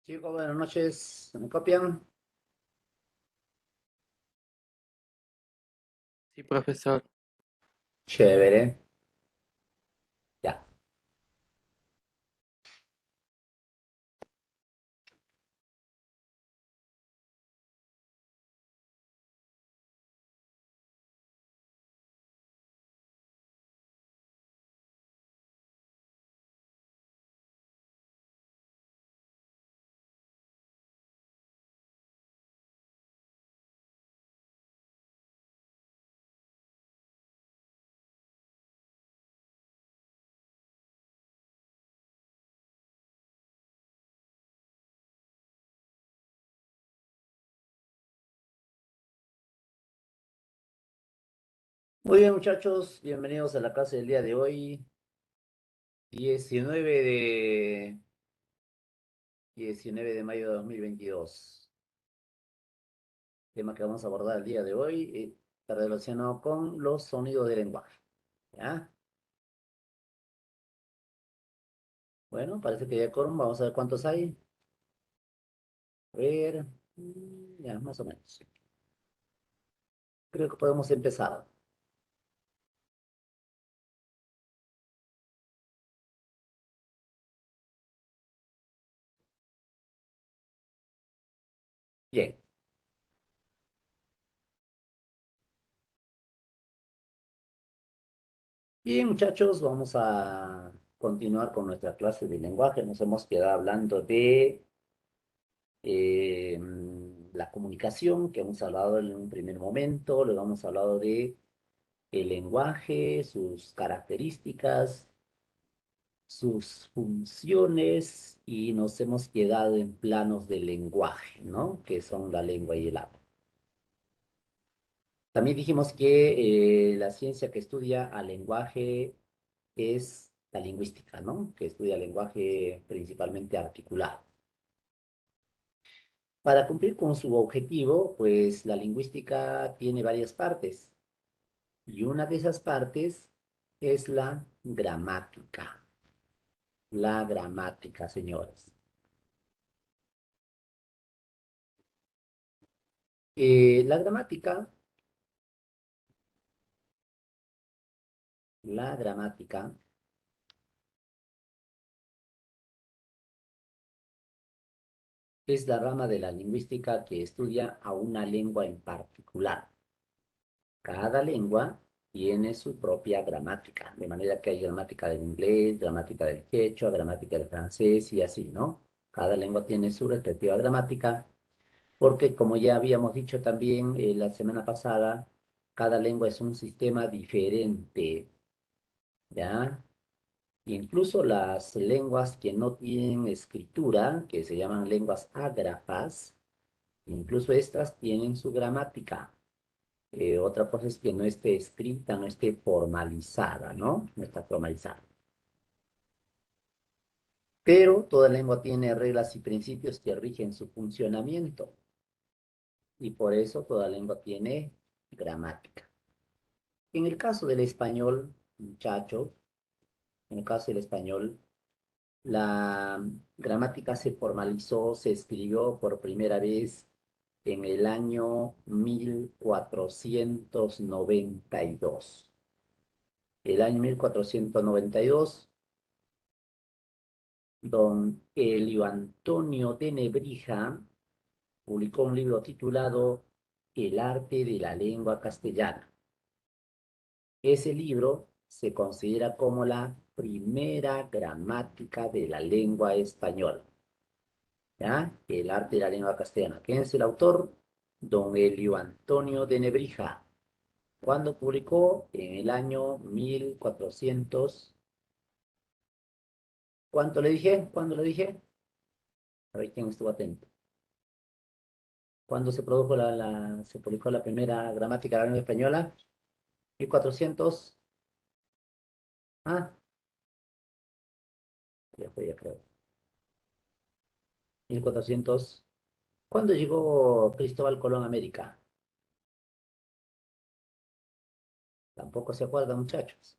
Chicos, buenas noches. ¿Me copian? Sí, profesor. Chévere. Ya. Muy bien, muchachos. Bienvenidos a la clase del día de hoy. 19 de, 19 de mayo de 2022. Tema que vamos a abordar el día de hoy está relacionado con los sonidos del lenguaje. ¿Ya? Bueno, parece que ya quórum. Vamos a ver cuántos hay. A ver. Ya, más o menos. Creo que podemos empezar. Bien. Bien, muchachos, vamos a continuar con nuestra clase de lenguaje. Nos hemos quedado hablando de la comunicación, que hemos hablado en un primer momento, luego hemos hablado de el lenguaje, sus características, sus funciones, y nos hemos quedado en planos del lenguaje, ¿no? Que son la lengua y el habla. También dijimos que la ciencia que estudia al lenguaje es la lingüística, ¿no? Que estudia el lenguaje principalmente articulado. Para cumplir con su objetivo, pues la lingüística tiene varias partes y una de esas partes es la gramática. La gramática, señores. La gramática, la gramática es la rama de la lingüística que estudia a una lengua en particular. Cada lengua tiene su propia gramática, de manera que hay gramática del inglés, gramática del quechua, gramática del francés y así, ¿no? Cada lengua tiene su respectiva gramática, porque como ya habíamos dicho también la semana pasada, cada lengua es un sistema diferente, ¿ya? Incluso las lenguas que no tienen escritura, que se llaman lenguas ágrafas, incluso estas tienen su gramática. Otra cosa es que no esté escrita, no esté formalizada, ¿no? No está formalizada. Pero toda lengua tiene reglas y principios que rigen su funcionamiento. Y por eso toda lengua tiene gramática. En el caso del español, muchachos, en el caso del español, la gramática se formalizó, se escribió por primera vez en el año 1492. El año 1492, don Elio Antonio de Nebrija publicó un libro titulado El arte de la lengua castellana. Ese libro se considera como la primera gramática de la lengua española, ¿ya? El arte de la lengua castellana. ¿Quién es el autor? Don Elio Antonio de Nebrija. ¿Cuándo publicó? En el año 1400. ¿Cuánto le dije? ¿Cuándo le dije? A ver quién estuvo atento. ¿Cuándo se produjo se publicó la primera gramática de la lengua española? 1400. Ah, ya fue, ya creo. 1400. ¿Cuándo llegó Cristóbal Colón a América? Tampoco se acuerdan, muchachos.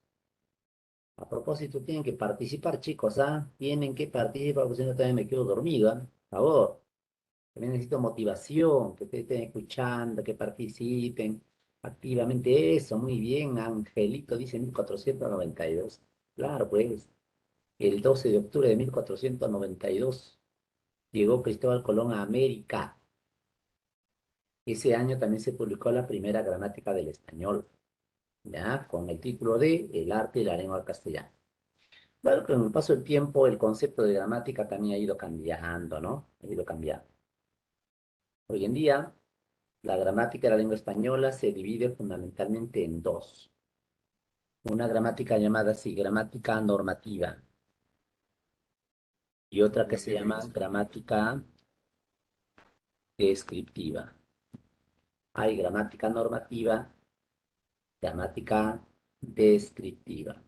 A propósito, tienen que participar, chicos, ¿ah? Tienen que participar, porque si no también me quedo dormido, ¿ah? Por favor. También necesito motivación, que te estén escuchando, que participen activamente. Eso, muy bien, Angelito dice 1492. Claro, pues, el 12 de octubre de 1492 llegó Cristóbal Colón a América. Ese año también se publicó la primera gramática del español, ¿ya? Con el título de El arte de la lengua castellana. Claro que con el paso del tiempo el concepto de gramática también ha ido cambiando, ¿no? Ha ido cambiando. Hoy en día, la gramática de la lengua española se divide fundamentalmente en dos. Una gramática llamada así, gramática normativa, y otra que se llama gramática descriptiva. Hay gramática normativa, gramática descriptiva.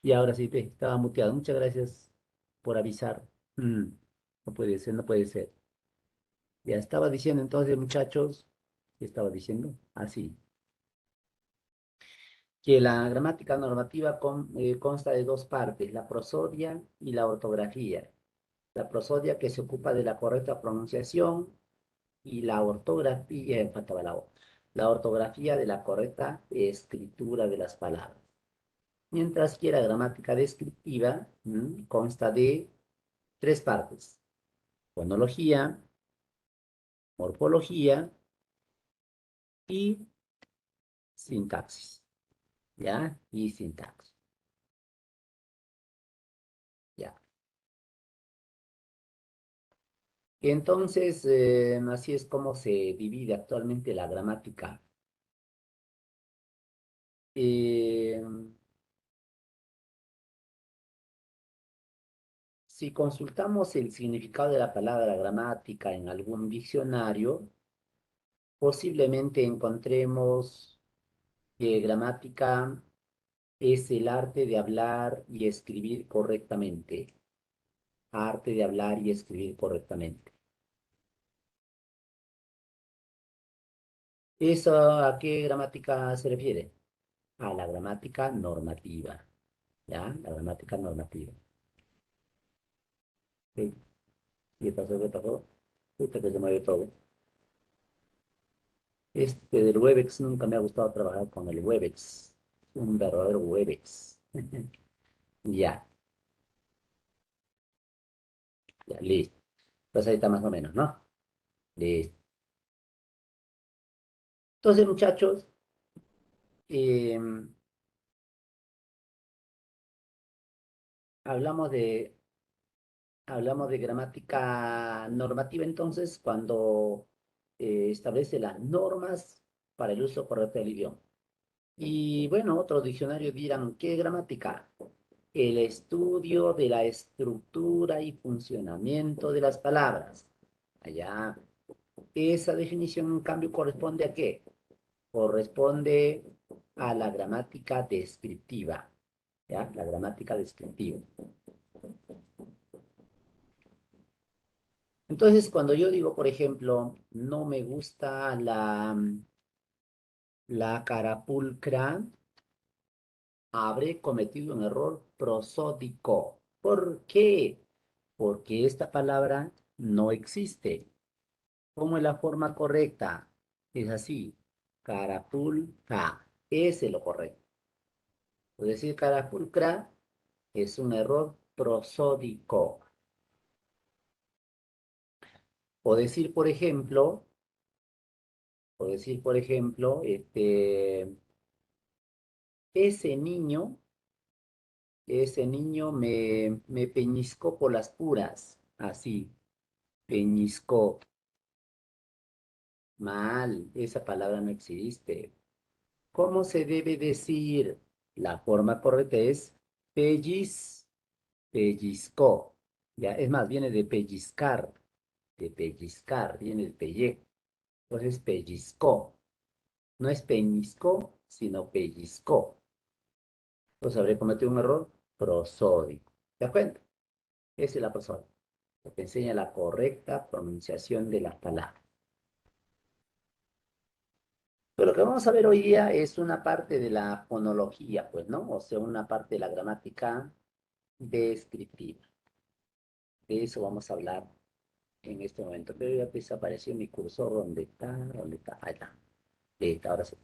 Y ahora sí, estaba muteado. Muchas gracias por avisar. Mm, no puede ser, no puede ser. Ya estaba diciendo entonces, muchachos, ¿qué estaba diciendo? Así, que la gramática normativa consta de dos partes, la prosodia y la ortografía. La prosodia que se ocupa de la correcta pronunciación y la ortografía, faltaba la O, la ortografía de la correcta escritura de las palabras. Mientras que la gramática descriptiva consta de tres partes, fonología, morfología y sintaxis, ¿ya? Y sintaxis, ¿ya? Entonces, así es como se divide actualmente la gramática. Eh, si consultamos el significado de la palabra gramática en algún diccionario, posiblemente encontremos que gramática es el arte de hablar y escribir correctamente. Arte de hablar y escribir correctamente. ¿Eso a qué gramática se refiere? A la gramática normativa. ¿Ya? La gramática normativa. ¿Sí? ¿Qué pasó? ¿Qué pasó? Puta que se mueve todo. Este del Webex nunca me ha gustado trabajar con el Webex. Un verdadero Webex. Ya, ya, listo. Pues ahí está más o menos, ¿no? Listo. Entonces, muchachos, em, hablamos de, hablamos de gramática normativa entonces cuando establece las normas para el uso correcto del idioma. Y bueno, otros diccionarios dirán, ¿qué gramática? El estudio de la estructura y funcionamiento de las palabras. Allá, esa definición en cambio corresponde a qué? Corresponde a la gramática descriptiva, ¿ya? La gramática descriptiva. Entonces, cuando yo digo, por ejemplo, no me gusta la carapulcra, habré cometido un error prosódico. ¿Por qué? Porque esta palabra no existe. ¿Cómo es la forma correcta? Es así, carapulca. Ese es lo correcto. Es decir, carapulcra es un error prosódico. O decir, por ejemplo, ese niño, ese niño me peñiscó por las puras. Así, peñiscó. Mal, esa palabra no existe. ¿Cómo se debe decir? La forma correcta es pellizcó. Ya, es más, viene de pellizcar, viene de pellejo. Entonces, pellizcó. No es peñiscó, sino pellizcó. Entonces, habré cometido un error prosódico. ¿Te das cuenta? Esa es la prosódica. Que te enseña la correcta pronunciación de las palabras. Pero lo que vamos a ver hoy día es una parte de la fonología, pues, ¿no? O sea, una parte de la gramática descriptiva. De eso vamos a hablar en este momento. Pero ya desapareció mi cursor. ¿Dónde está? ¿Dónde está? Ahí está. Listo, ahora sí.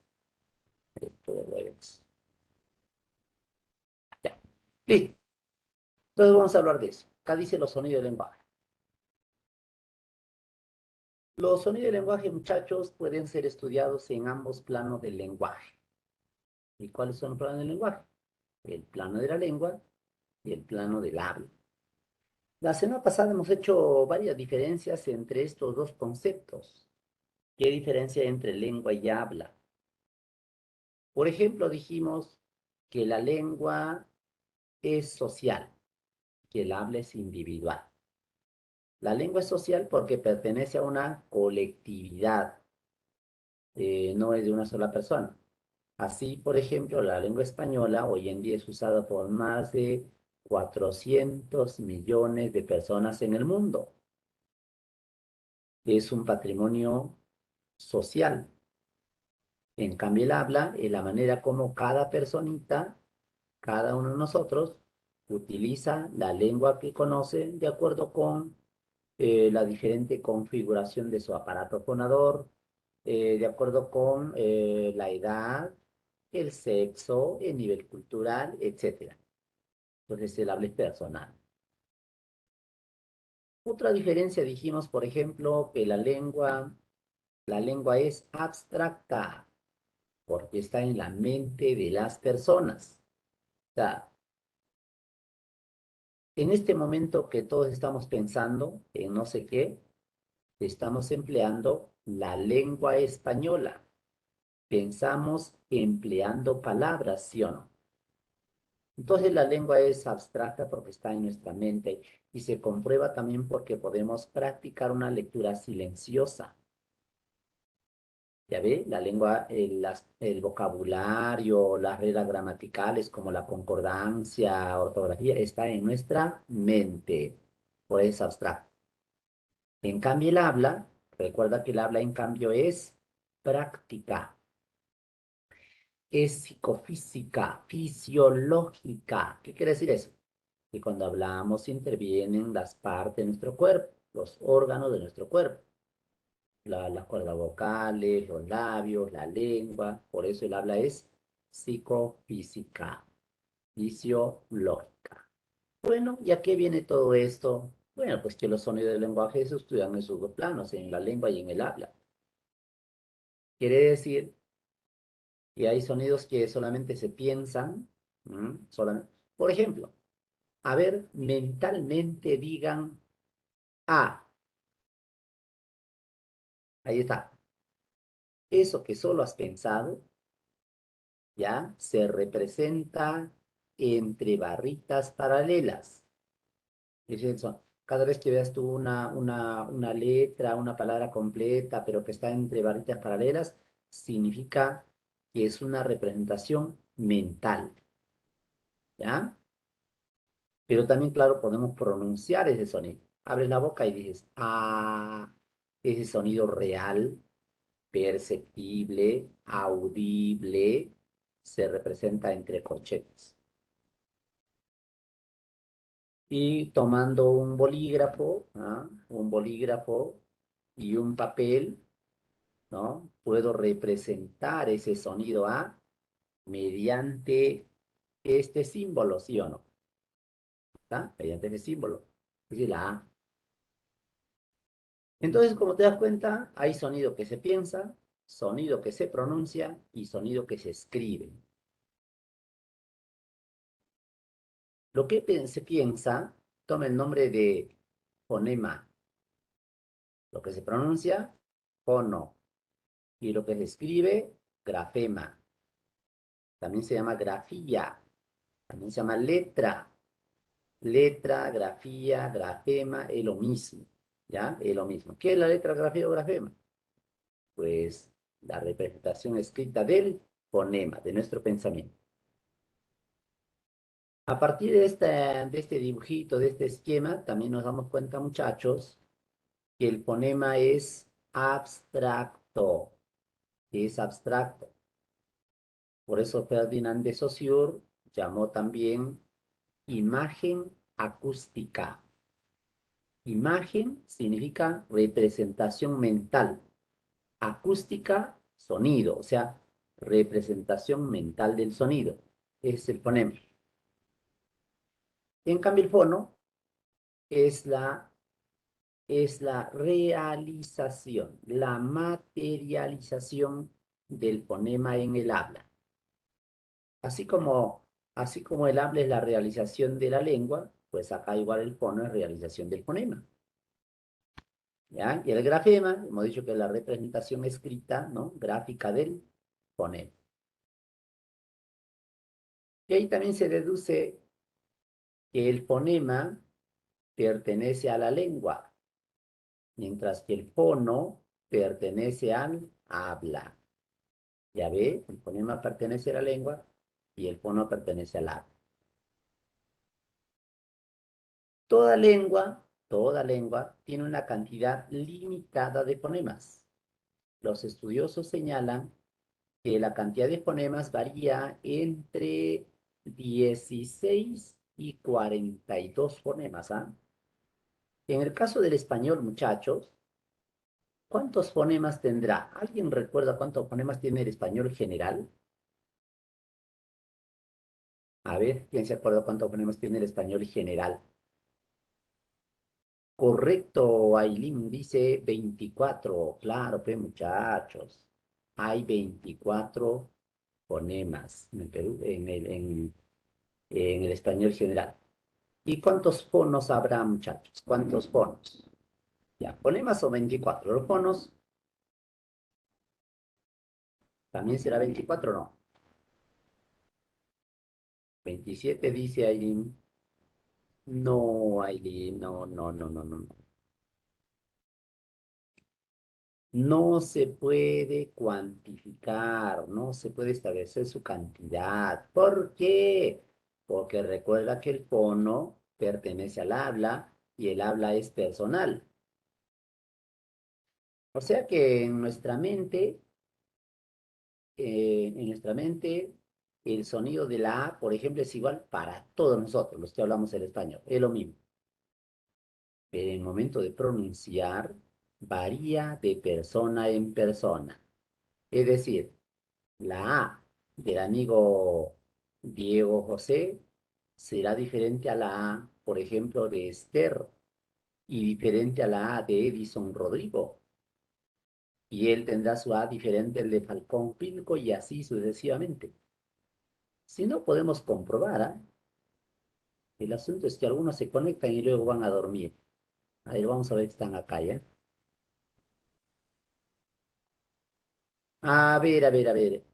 Esto de webs. Ya. Listo. Entonces vamos a hablar de eso. Acá dice los sonidos del lenguaje. Los sonidos del lenguaje, muchachos, pueden ser estudiados en ambos planos del lenguaje. ¿Y cuáles son los planos del lenguaje? El plano de la lengua y el plano del habla. La semana pasada hemos hecho varias diferencias entre estos dos conceptos. ¿Qué diferencia hay entre lengua y habla? Por ejemplo, dijimos que la lengua es social, que el habla es individual. La lengua es social porque pertenece a una colectividad, no es de una sola persona. Así, por ejemplo, la lengua española hoy en día es usada por más de 400 millones de personas en el mundo. Es un patrimonio social. En cambio, el habla es la manera como cada personita, cada uno de nosotros, utiliza la lengua que conoce de acuerdo con la diferente configuración de su aparato fonador, de acuerdo con la edad, el sexo, el nivel cultural, etcétera. Entonces, el habla es personal. Otra diferencia, dijimos, por ejemplo, que la lengua es abstracta, porque está en la mente de las personas. O sea, en este momento que todos estamos pensando en no sé qué, estamos empleando la lengua española. Pensamos empleando palabras, ¿sí o no? Entonces la lengua es abstracta porque está en nuestra mente y se comprueba también porque podemos practicar una lectura silenciosa. Ya ve, la lengua, el vocabulario, las reglas gramaticales como la concordancia, ortografía, está en nuestra mente. Por eso es abstracto. En cambio, el habla, recuerda que el habla en cambio es práctica, es psicofísica, fisiológica. ¿Qué quiere decir eso? Que cuando hablamos intervienen las partes de nuestro cuerpo, los órganos de nuestro cuerpo. Las cuerdas vocales, los labios, la lengua, por eso el habla es psicofísica, fisiológica. Bueno, ¿y a qué viene todo esto? Bueno, pues que los sonidos del lenguaje se estudian en esos dos planos, en la lengua y en el habla. Quiere decir que hay sonidos que solamente se piensan, por ejemplo, a ver, mentalmente digan A, ahí está. Eso que solo has pensado ¿ya? Se representa entre barritas paralelas. Es eso. Cada vez que veas tú una letra, una palabra completa, pero que está entre barritas paralelas, significa que es una representación mental, ¿ya? Pero también, claro, podemos pronunciar ese sonido. Abres la boca y dices, ah, ese sonido real, perceptible, audible, se representa entre corchetes. Y tomando un bolígrafo, ¿ah? Un bolígrafo y un papel, ¿no? Puedo representar ese sonido A mediante este símbolo, ¿sí o no? ¿está? Mediante ese símbolo, es decir, la A. Entonces, como te das cuenta, hay sonido que se piensa, sonido que se pronuncia y sonido que se escribe. Lo que se piensa toma el nombre de fonema. Lo que se pronuncia, fono. Y lo que se escribe, grafema. También se llama grafía. También se llama letra. Letra, grafía, grafema, es lo mismo. ¿Ya? Es lo mismo. ¿Qué es la letra, grafía o grafema? Pues la representación escrita del fonema, de nuestro pensamiento. A partir de este dibujito, de este esquema, también nos damos cuenta, muchachos, que el fonema es abstracto. Es abstracto. Por eso Ferdinand de Saussure llamó también imagen acústica. Imagen significa representación mental. Acústica, sonido, o sea, representación mental del sonido. Es el fonema. En cambio, el fono es la realización, la materialización del fonema en el habla. Así como, así como el habla es la realización de la lengua, pues acá igual el fono es realización del fonema. ¿Ya? Y el grafema, hemos dicho que es la representación escrita, ¿no? Gráfica del fonema. Y ahí también se deduce que el fonema pertenece a la lengua, mientras que el fono pertenece al habla. Ya ve, el fonema pertenece a la lengua y el fono pertenece al habla. Toda lengua tiene una cantidad limitada de fonemas. Los estudiosos señalan que la cantidad de fonemas varía entre 16 y 42 fonemas, ¿ah? En el caso del español, muchachos, ¿cuántos fonemas tendrá? ¿Alguien recuerda cuántos fonemas tiene el español general? A ver, ¿quién se acuerda cuántos fonemas tiene el español general? Correcto, Ailín dice 24. Claro, pues muchachos. Hay 24 fonemas en el Perú, en el español general. ¿Y cuántos fonos habrá, muchachos? ¿Cuántos fonos? Ya, fonemas son 24. Los fonos también será 24, ¿no? 27 dice Ailín. No, Ailín, no, no, no, no, no. No se puede cuantificar, no se puede establecer su cantidad. ¿Por qué? Porque recuerda que el fono pertenece al habla y el habla es personal. O sea que en nuestra mente, el sonido de la A, por ejemplo, es igual para todos nosotros, los que hablamos el español. Es lo mismo. Pero en el momento de pronunciar, varía de persona en persona. Es decir, la A del amigo Diego José será diferente a la A, por ejemplo, de Esther y diferente a la A de Edison Rodrigo. Y él tendrá su A diferente al de Falcón Pilco y así sucesivamente. Si no podemos comprobar, ¿ah? El asunto es que algunos se conectan y luego van a dormir. A ver, vamos a ver si están acá, ¿ya? A ver, a ver, a ver.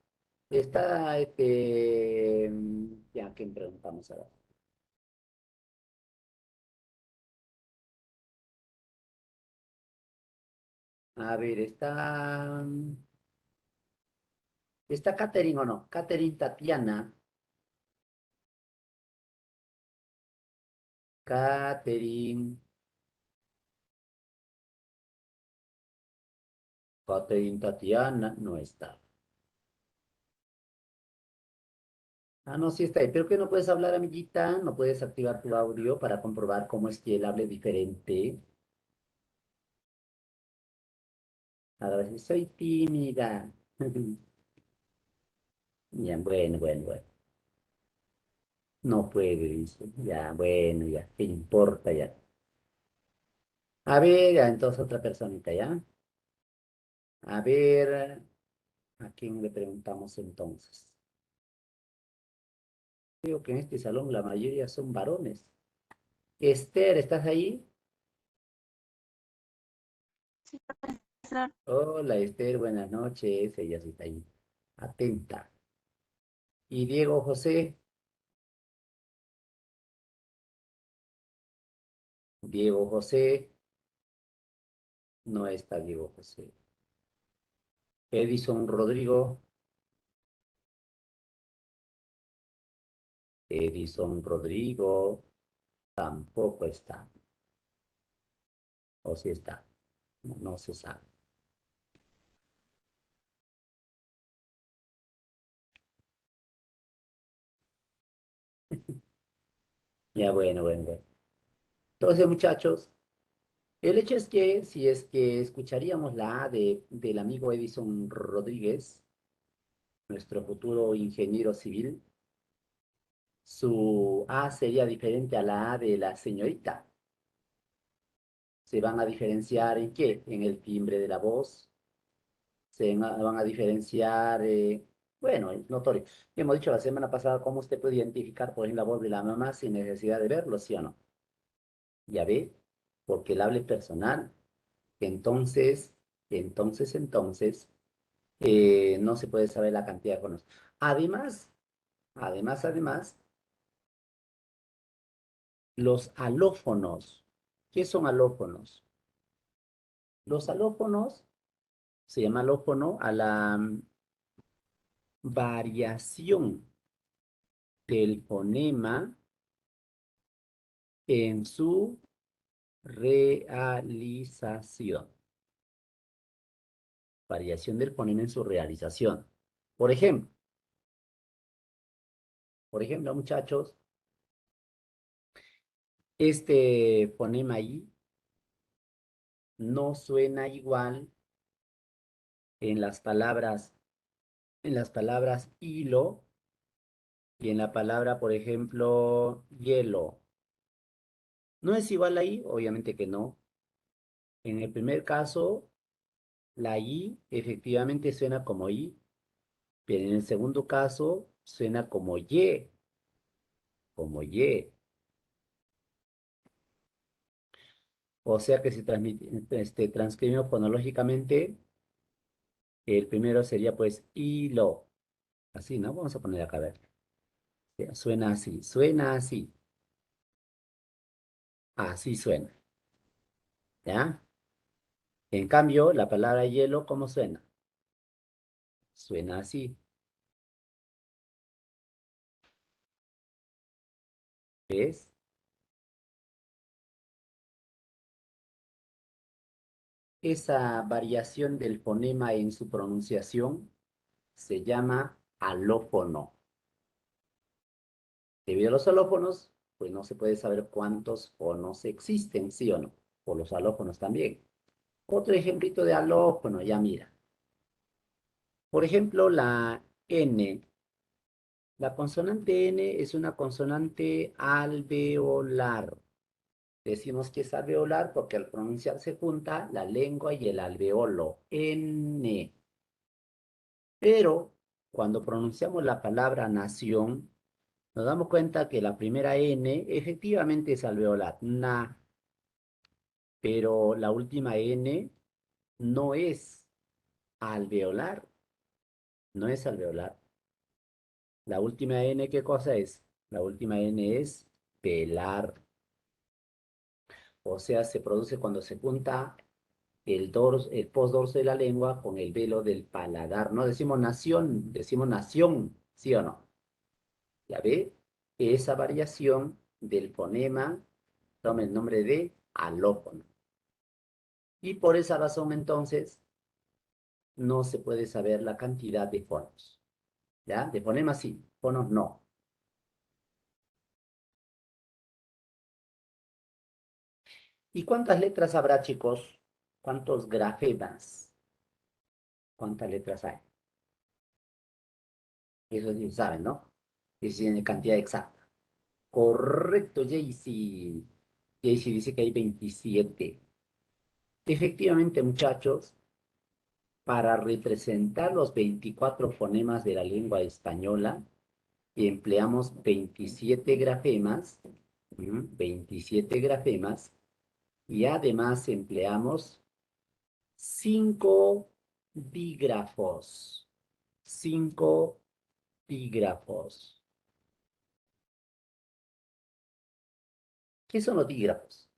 Está, ya, ¿quién preguntamos ahora? A ver, está Catherine o no. Catherine Tatiana. Catherine. Catherine Tatiana no está. Ah, no, sí está ahí. ¿Pero qué no puedes hablar, amiguita? ¿No puedes activar tu audio para comprobar cómo es que él hable diferente? A ver, soy tímida. Bien, bueno, bueno, bueno. No puede, dice. Ya, bueno, ya, ¿qué importa ya? A ver, ya, entonces otra personita, ¿ya? A ver, ¿a quién le preguntamos entonces? Creo que en este salón la mayoría son varones. Esther, ¿estás ahí? Sí, profesor. Hola, Esther, buenas noches. Ella sí está ahí. Atenta. ¿Y Diego José? Diego José, no está Diego José. Edison Rodrigo, Edison Rodrigo, tampoco está. O sí está, no, no se sabe. Ya, bueno, bueno, bueno. Entonces, muchachos, el hecho es que si es que escucharíamos la A del amigo Edison Rodríguez, nuestro futuro ingeniero civil, su A sería diferente a la A de la señorita. ¿Se van a diferenciar en qué? En el timbre de la voz, van a diferenciar, bueno, es notorio. Hemos dicho la semana pasada cómo usted puede identificar, por ejemplo, la voz de la mamá sin necesidad de verlo, ¿sí o no? Ya ve, porque el habla es personal. Entonces, entonces, no se puede saber la cantidad de conos. Además, además, los alófonos. ¿Qué son alófonos? Los alófonos, se llama alófono a la variación del fonema en su realización. Variación del fonema en su realización. Por ejemplo, muchachos, este fonema I no suena igual en las palabras hilo y en la palabra, por ejemplo, hielo. ¿No es igual ahí? Obviamente que no. En el primer caso, la I efectivamente suena como I, pero en el segundo caso suena como Y, como Y. O sea que si transcribimos fonológicamente, el primero sería pues hilo. Así, ¿no? Vamos a poner acá a ver. Suena así, así suena, ¿ya? En cambio, la palabra hielo, ¿cómo suena? Suena así, ¿ves? Esa variación del fonema en su pronunciación se llama alófono. Debido a los alófonos, pues no se puede saber cuántos fonos existen, ¿sí o no? O los alófonos también. Otro ejemplito de alófono, ya mira. Por ejemplo, la N. La consonante N es una consonante alveolar. Decimos que es alveolar porque al pronunciar se junta la lengua y el alveolo. N. Pero cuando pronunciamos la palabra nación, nos damos cuenta que la primera N efectivamente es alveolar, na, pero la última N no es alveolar, no es alveolar. La última N, ¿qué cosa es? La última N es velar, o sea, se produce cuando se junta el postdorso de la lengua con el velo del paladar. No decimos nación, ¿sí o no? ¿Ya ve? Esa variación del fonema toma el nombre de alófono. Y por esa razón, entonces, no se puede saber la cantidad de fonos. ¿Ya? De fonemas sí, fonos no. ¿Y cuántas letras habrá, chicos? ¿Cuántos grafemas? ¿Cuántas letras hay? Eso sí saben, ¿no? Eso tiene cantidad exacta. Correcto, Jaycee. Jaycee dice que hay 27. Efectivamente, muchachos, para representar los 24 fonemas de la lengua española, empleamos 27 grafemas, 27 grafemas, y además empleamos 5 dígrafos. 5 dígrafos. ¿Qué son los dígrafos?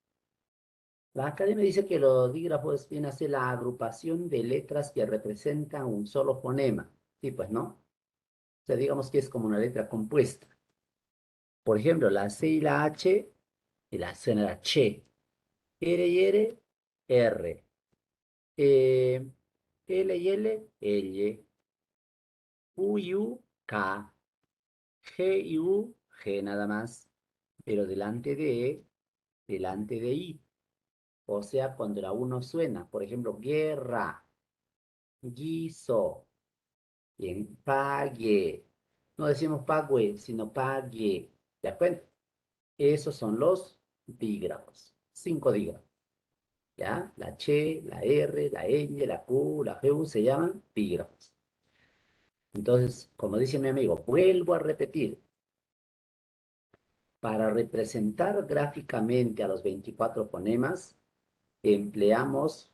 La academia dice que los dígrafos vienen a ser la agrupación de letras que representan un solo fonema. Sí, pues, ¿no? O sea, digamos que es como una letra compuesta. Por ejemplo, la C y la H, y la suena la Che. R y R, R. Eh, L y L, L. U y U, K. G y U, G nada más. Pero delante de I. O sea, cuando la uno suena, por ejemplo, guerra, guiso, bien, pague. No decimos pague, sino pague. ¿De acuerdo? Esos son los dígrafos. 5 dígrafos. ¿Ya? La Che, la R, la L, la Q, la G, U se llaman dígrafos. Entonces, como dice mi amigo, vuelvo a repetir. Para representar gráficamente a los 24 fonemas, empleamos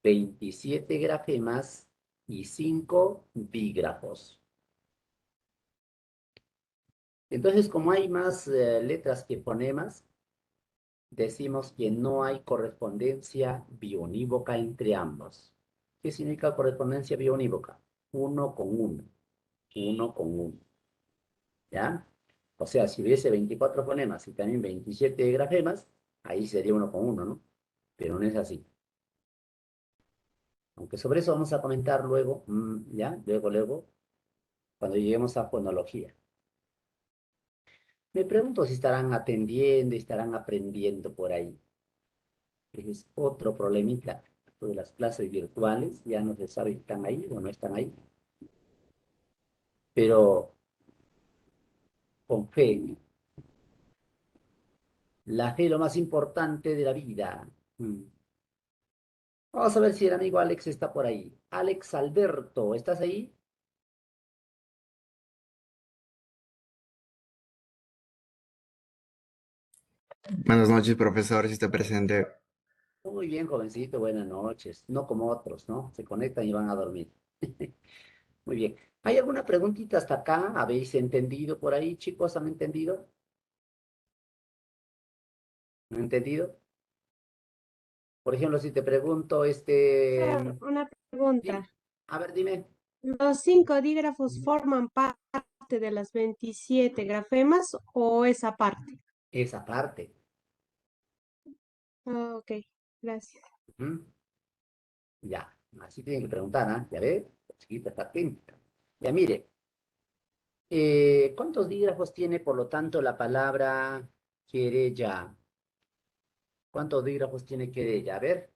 27 grafemas y 5 dígrafos. Entonces, como hay más letras que fonemas, decimos que no hay correspondencia bionívoca entre ambos. ¿Qué significa correspondencia bionívoca? Uno con uno, uno con uno. ¿Ya? O sea, si hubiese 24 fonemas y también 27 grafemas, ahí sería uno con uno, ¿no? Pero no es así. Aunque sobre eso vamos a comentar luego, ¿ya? Luego, cuando lleguemos a fonología. Me pregunto si estarán atendiendo, estarán aprendiendo por ahí. Ese es otro problemita de las clases virtuales. Ya no se sabe si están ahí o no están ahí. Pero con fe, la fe es lo más importante de la vida. Mm. Vamos a ver si el amigo Alex está por ahí. Alex Alberto, ¿estás ahí? Buenas noches, profesor, si está presente. Muy bien, jovencito, buenas noches. No como otros, ¿no? Se conectan y van a dormir. Muy bien. ¿Hay alguna preguntita hasta acá? ¿Habéis entendido por ahí, chicos? ¿Han entendido? ¿Han entendido? Por ejemplo, si te pregunto, Profesor, una pregunta. A ver, dime. ¿Los 5 dígrafos forman parte de las 27 grafemas o es aparte? Esa parte. Ah, ok, gracias. Ujú. Ya, así tienen que preguntar, ¿ah? Ya ves, la chiquita está atenta. Ya mire, ¿cuántos dígrafos tiene, por lo tanto, la palabra querella? ¿Cuántos dígrafos tiene querella? A ver,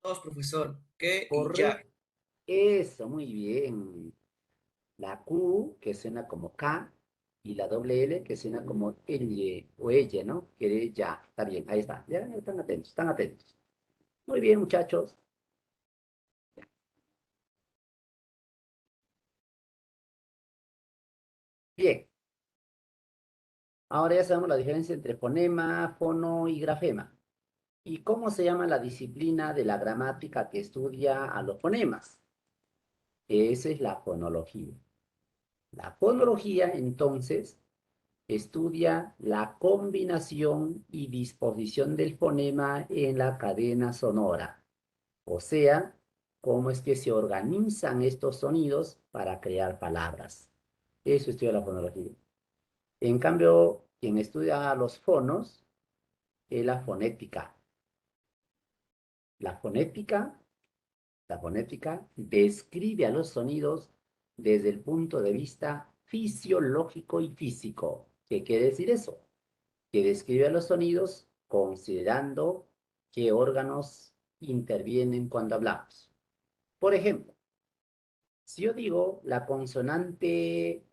Dos, profesor. ¿Qué y ya? correcto. Eso, muy bien. La Q, que suena como K, y la doble L, que suena como L o ella, ¿no? Querella. Está bien, ahí está. Ya están atentos, están atentos. Muy bien, muchachos. Bien. Ahora ya sabemos la diferencia entre fonema, fono y grafema. ¿Y cómo se llama la disciplina de la gramática que estudia a los fonemas? Esa es la fonología. La fonología, entonces, estudia la combinación y disposición del fonema en la cadena sonora. O sea, cómo es que se organizan estos sonidos para crear palabras. Eso estudia la fonología. En cambio, quien estudia los fonos es la fonética. La fonética, la fonética describe a los sonidos desde el punto de vista fisiológico y físico. ¿Qué quiere decir eso? Que describe a los sonidos considerando qué órganos intervienen cuando hablamos. Por ejemplo, si yo digo la consonante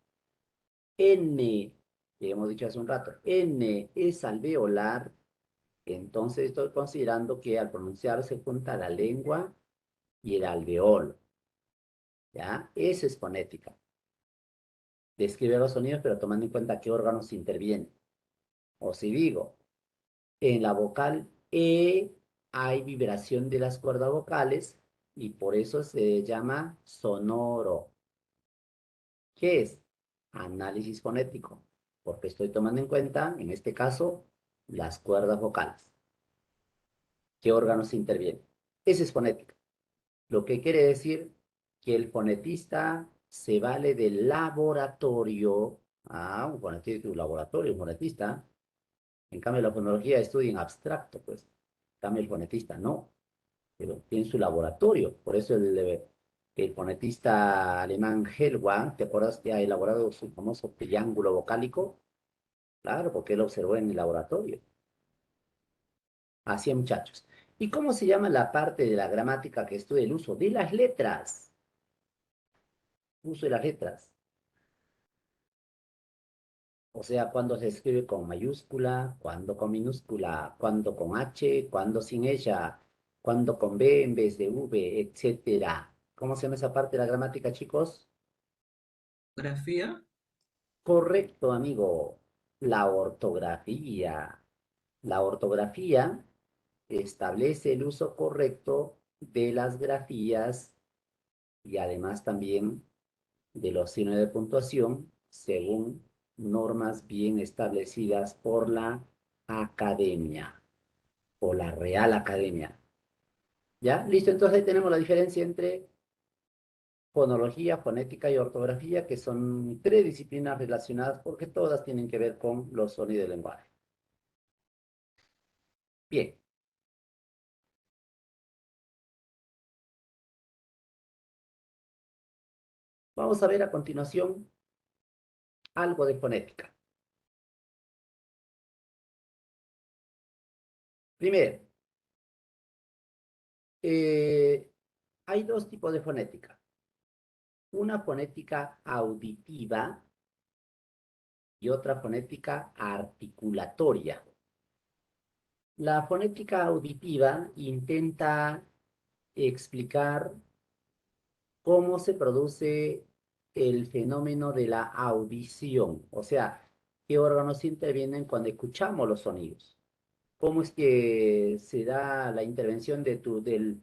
N, que hemos dicho hace un rato, N es alveolar, entonces estoy considerando que al pronunciar se junta la lengua y el alveolo, ¿ya? Eso es fonética. Describe los sonidos, pero tomando en cuenta qué órganos intervienen. O si digo, en la vocal E hay vibración de las cuerdas vocales y por eso se llama sonoro. ¿Qué es? Análisis fonético, porque estoy tomando en cuenta, en este caso, las cuerdas vocales. ¿Qué órganos intervienen? Esa es fonética. Lo que quiere decir que el fonetista se vale del laboratorio. Un fonetista es un laboratorio, un fonetista. En cambio, la fonología estudia en abstracto, pues. En cambio, el fonetista no, pero tiene su laboratorio. Por eso el fonetista alemán Hellwang, ¿te acuerdas que ha elaborado su famoso triángulo vocálico? Claro, porque él observó en el laboratorio. Así, muchachos. ¿Y cómo se llama la parte de la gramática que estudia el uso de las letras? Uso de las letras. O sea, cuando se escribe con mayúscula, cuando con minúscula, cuando con H, cuando sin ella, cuando con B en vez de V, etcétera. ¿Cómo se llama esa parte de la gramática, chicos? Grafía. Correcto, amigo. La ortografía. La ortografía establece el uso correcto de las grafías y además también de los signos de puntuación según normas bien establecidas por la academia o la Real Academia. ¿Ya? Listo, entonces ahí tenemos la diferencia entre fonología, fonética y ortografía, que son tres disciplinas relacionadas porque todas tienen que ver con los sonidos del lenguaje. Bien. Vamos a ver a continuación algo de fonética. Primero, hay dos tipos de fonética. Una fonética auditiva y otra fonética articulatoria. La fonética auditiva intenta explicar cómo se produce el fenómeno de la audición, o sea, qué órganos intervienen cuando escuchamos los sonidos. ¿Cómo es que se da la intervención del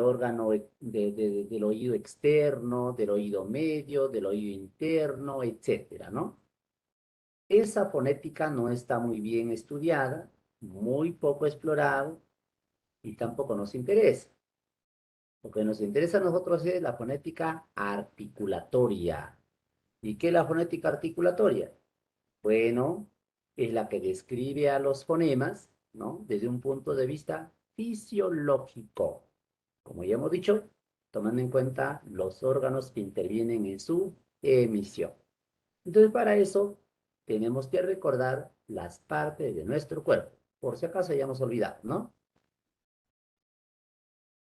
órgano del oído externo, del oído medio, del oído interno, etcétera, ¿no? Esa fonética no está muy bien estudiada, muy poco explorada y tampoco nos interesa. Lo que nos interesa a nosotros es la fonética articulatoria. ¿Y qué es la fonética articulatoria? Bueno, es la que describe a los fonemas, ¿no? Desde un punto de vista fisiológico. Como ya hemos dicho, tomando en cuenta los órganos que intervienen en su emisión. Entonces, para eso, tenemos que recordar las partes de nuestro cuerpo. Por si acaso hayamos olvidado, ¿no?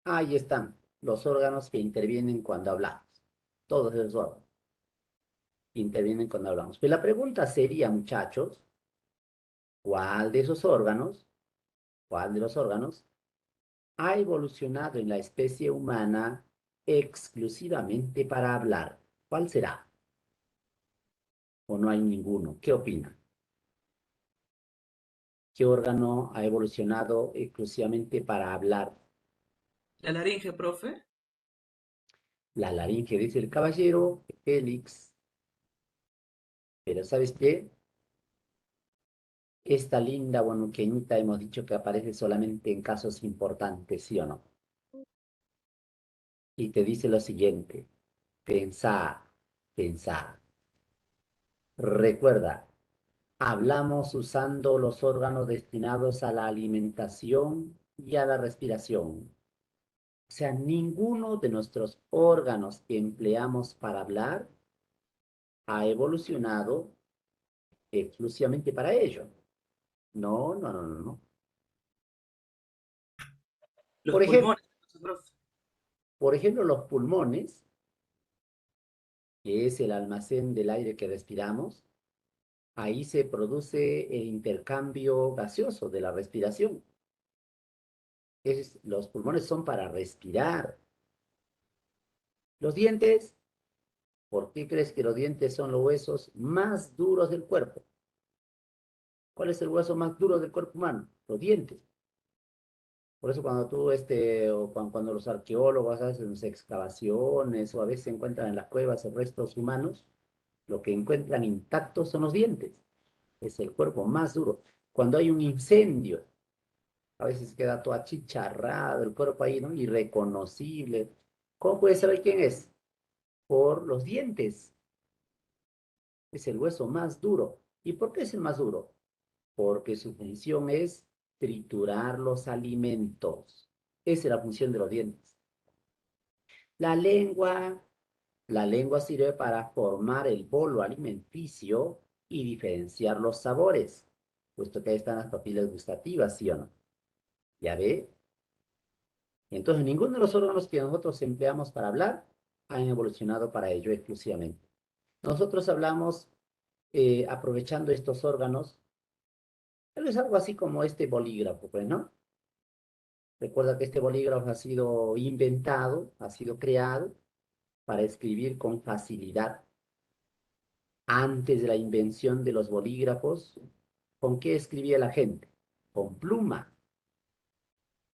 Ahí están los órganos que intervienen cuando hablamos. Todos esos órganos intervienen cuando hablamos. Pues la pregunta sería, muchachos, ¿cuál de esos órganos, cuál de los órganos ha evolucionado en la especie humana exclusivamente para hablar? ¿Cuál será? ¿O no hay ninguno? ¿Qué opinan? ¿Qué órgano ha evolucionado exclusivamente para hablar? La laringe, profe. La laringe, dice el caballero, Félix. Pero ¿sabes qué? Esta linda bonuqueñita hemos dicho que aparece solamente en casos importantes, ¿sí o no? Y te dice lo siguiente, pensar, pensar. Recuerda, hablamos usando los órganos destinados a la alimentación y a la respiración. O sea, ninguno de nuestros órganos que empleamos para hablar ha evolucionado exclusivamente para ello. No, no, no, no, no. Los Por ejemplo, pulmones, profe. los pulmones, que es el almacén del aire que respiramos, Ahí se produce el intercambio gaseoso de la respiración. Los pulmones son para respirar. Los dientes, ¿por qué crees que los dientes son los huesos más duros del cuerpo? ¿Cuál es el hueso más duro del cuerpo humano? Los dientes. Por eso cuando tú, o cuando los arqueólogos hacen sus excavaciones o a veces encuentran en las cuevas restos humanos, lo que encuentran intactos son los dientes. Es el cuerpo más duro. Cuando hay un incendio, a veces queda todo achicharrado el cuerpo ahí, ¿no? Irreconocible. ¿Cómo puedes saber quién es? Por los dientes. Es el hueso más duro. ¿Y por qué es el más duro? Porque su función es triturar los alimentos. Esa es la función de los dientes. La lengua, la lengua sirve para formar el bolo alimenticio y diferenciar los sabores, puesto que ahí están las papilas gustativas, ¿sí o no? ¿Ya ve? Entonces, ninguno de los órganos que nosotros empleamos para hablar han evolucionado para ello exclusivamente. Nosotros hablamos aprovechando estos órganos, tal vez algo así como este bolígrafo, pues, ¿no? Recuerda que este bolígrafo ha sido inventado, ha sido creado para escribir con facilidad. Antes de la invención de los bolígrafos, ¿con qué escribía la gente? Con pluma.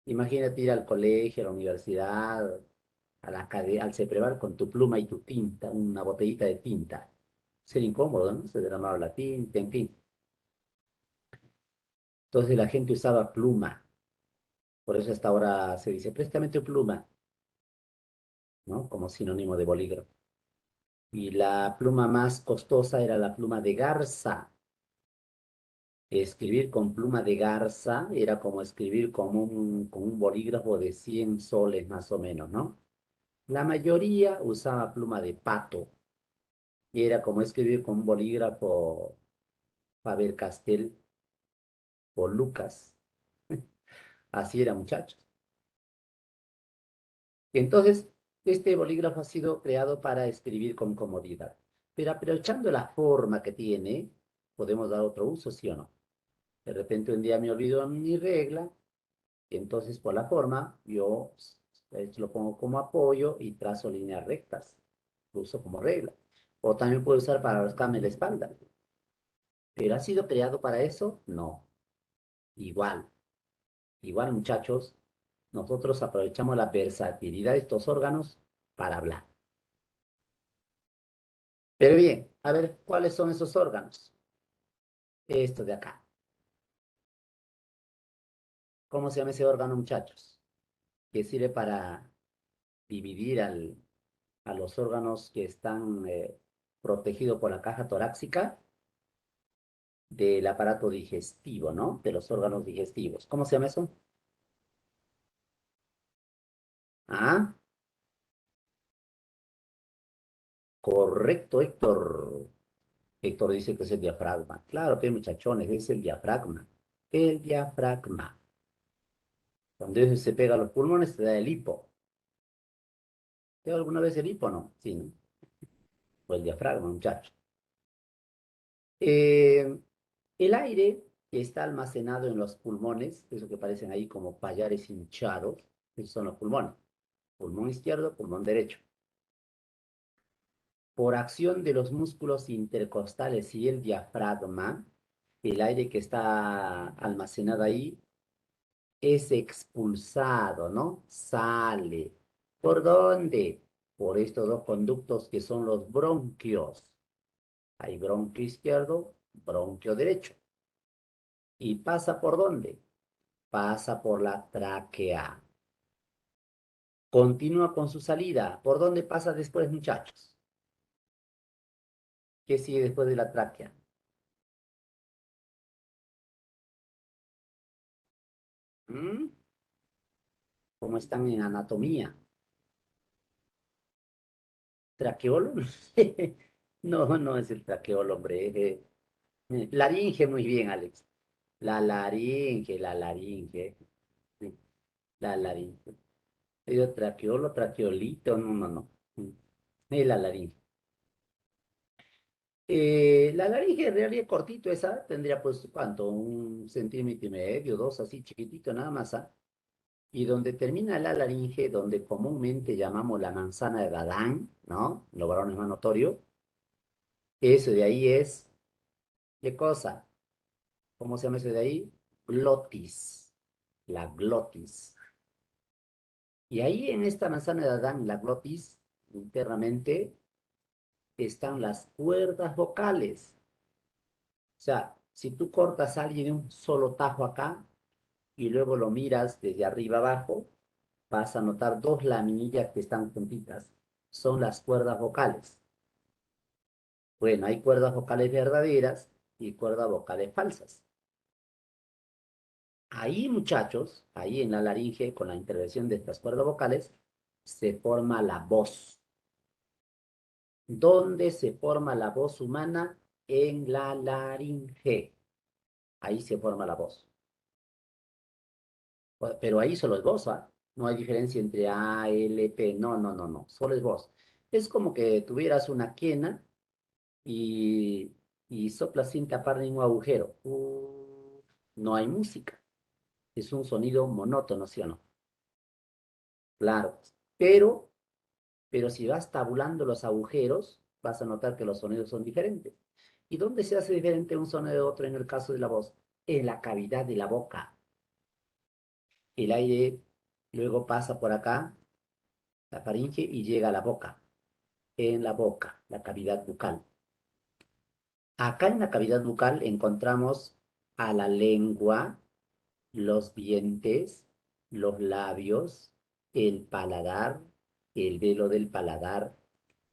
Imagínate ir al colegio, a la universidad, al CEPREVAL con tu pluma y tu tinta, una botellita de tinta. Sería incómodo, ¿no? Se derramaba la tinta, en fin. Entonces la gente usaba pluma. Por eso hasta ahora se dice, préstame tu pluma, ¿no? Como sinónimo de bolígrafo. Y la pluma más costosa era la pluma de garza. Escribir con pluma de garza era como escribir con un bolígrafo de 100 soles más o menos, ¿no? La mayoría usaba pluma de pato y era como escribir con un bolígrafo Faber-Castell o Lucas. Así era, muchachos. Entonces, este bolígrafo ha sido creado para escribir con comodidad. Pero aprovechando la forma que tiene, podemos dar otro uso, ¿sí o no? De repente un día me olvido mi regla, y entonces por la forma yo lo pongo como apoyo y trazo líneas rectas. Lo uso como regla. O también puedo usar para rascarme la espalda. ¿Pero ha sido creado para eso? No. Igual. Igual, muchachos, nosotros aprovechamos la versatilidad de estos órganos para hablar. Pero bien, a ver, ¿cuáles son esos órganos? Esto de acá. ¿Cómo se llama ese órgano, muchachos? Que sirve para dividir a los órganos que están protegidos por la caja torácica del aparato digestivo, ¿no? De los órganos digestivos. ¿Cómo se llama eso? Ah, correcto, Héctor. Héctor dice que es el diafragma. Claro, que muchachones, es el diafragma. El diafragma. Cuando eso se pega a los pulmones, te da el hipo. ¿Te da alguna vez el hipo, no? Sí, ¿no? O el diafragma, muchacho. Eh, el aire que está almacenado en los pulmones, eso que parecen ahí como payares hinchados, esos son los pulmones. Pulmón izquierdo, pulmón derecho. Por acción de los músculos intercostales y el diafragma, el aire que está almacenado ahí es expulsado, ¿no? Sale. ¿Por dónde? Por estos dos conductos que son los bronquios. Hay bronquio izquierdo, bronquio derecho. ¿Y pasa por dónde? Pasa por la tráquea. Continúa con su salida. ¿Por dónde pasa después, muchachos? ¿Qué sigue después de la tráquea? ¿Mm? ¿Cómo están en anatomía? ¿Traqueolo? No, no es el traqueolo, hombre. Laringe, muy bien, Alex. La laringe. Sí, la laringe. Digo, traqueolo, traqueolito, no, no, no. Es la laringe. La laringe en realidad cortito esa, tendría pues, ¿cuánto? 1,5 centímetros, dos, así chiquitito nada más, ¿ah? Y donde termina la laringe, donde comúnmente llamamos la manzana de Adán, ¿no? Los varones más notorio, eso de ahí es, ¿qué cosa? ¿Cómo se llama eso de ahí? Glotis, la glotis. Y ahí en esta manzana de Adán, la glotis, internamente, están las cuerdas vocales. O sea, si tú cortas a alguien de un solo tajo acá y luego lo miras desde arriba abajo, vas a notar dos laminillas que están juntitas. Son las cuerdas vocales. Bueno, hay cuerdas vocales verdaderas y cuerdas vocales falsas. Ahí, muchachos, ahí en la laringe, con la intervención de estas cuerdas vocales, se forma la voz. ¿Dónde se forma la voz humana? En la laringe. Ahí se forma la voz. Pero ahí solo es voz, ¿ah? No hay diferencia entre A, L, P. No, no, no, no. Solo es voz. Es como que tuvieras una quena y, y soplas sin tapar ningún agujero. No hay música. Es un sonido monótono, ¿sí o no? Claro. Pero, pero si vas tabulando los agujeros, vas a notar que los sonidos son diferentes. ¿Y dónde se hace diferente un sonido de otro en el caso de la voz? En la cavidad de la boca. El aire luego pasa por acá, la faringe, y llega a la boca. En la boca, la cavidad bucal. Acá en la cavidad bucal encontramos a la lengua, los dientes, los labios, el paladar, el velo del paladar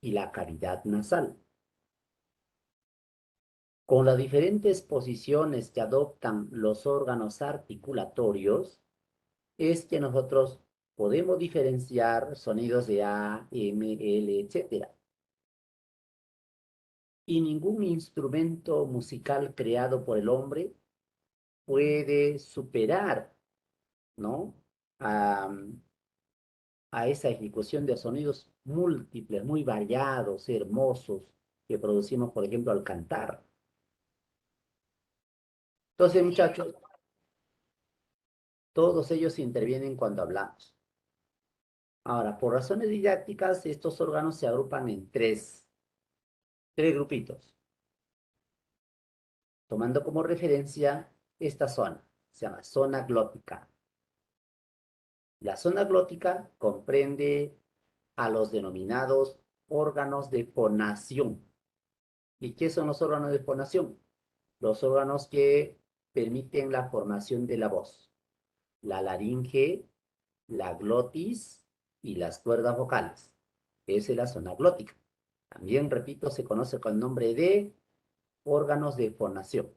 y la cavidad nasal. Con las diferentes posiciones que adoptan los órganos articulatorios, es que nosotros podemos diferenciar sonidos de A, M, L, etc. Y ningún instrumento musical creado por el hombre puede superar, ¿no? A, a esa ejecución de sonidos múltiples, muy variados, hermosos, que producimos, por ejemplo, al cantar. Entonces, muchachos, todos ellos intervienen cuando hablamos. Ahora, por razones didácticas, estos órganos se agrupan en tres grupitos, tomando como referencia esta zona. Se llama zona glótica. La zona glótica comprende a los denominados órganos de fonación. ¿Y qué son los órganos de fonación? Los órganos que permiten la formación de la voz. La laringe, la glotis y las cuerdas vocales. Esa es la zona glótica. También, repito, se conoce con el nombre de órganos de fonación.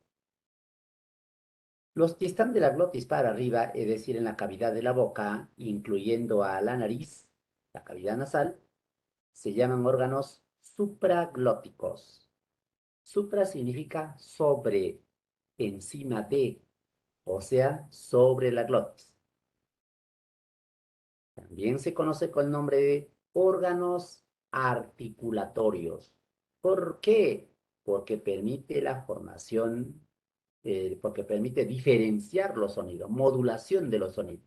Los que están de la glotis para arriba, es decir, en la cavidad de la boca, incluyendo a la nariz, la cavidad nasal, se llaman órganos supraglóticos. Supra significa sobre, encima de, o sea, sobre la glotis. También se conoce con el nombre de órganos articulatorios. ¿Por qué? Porque permite la formación, porque permite diferenciar los sonidos, modulación de los sonidos.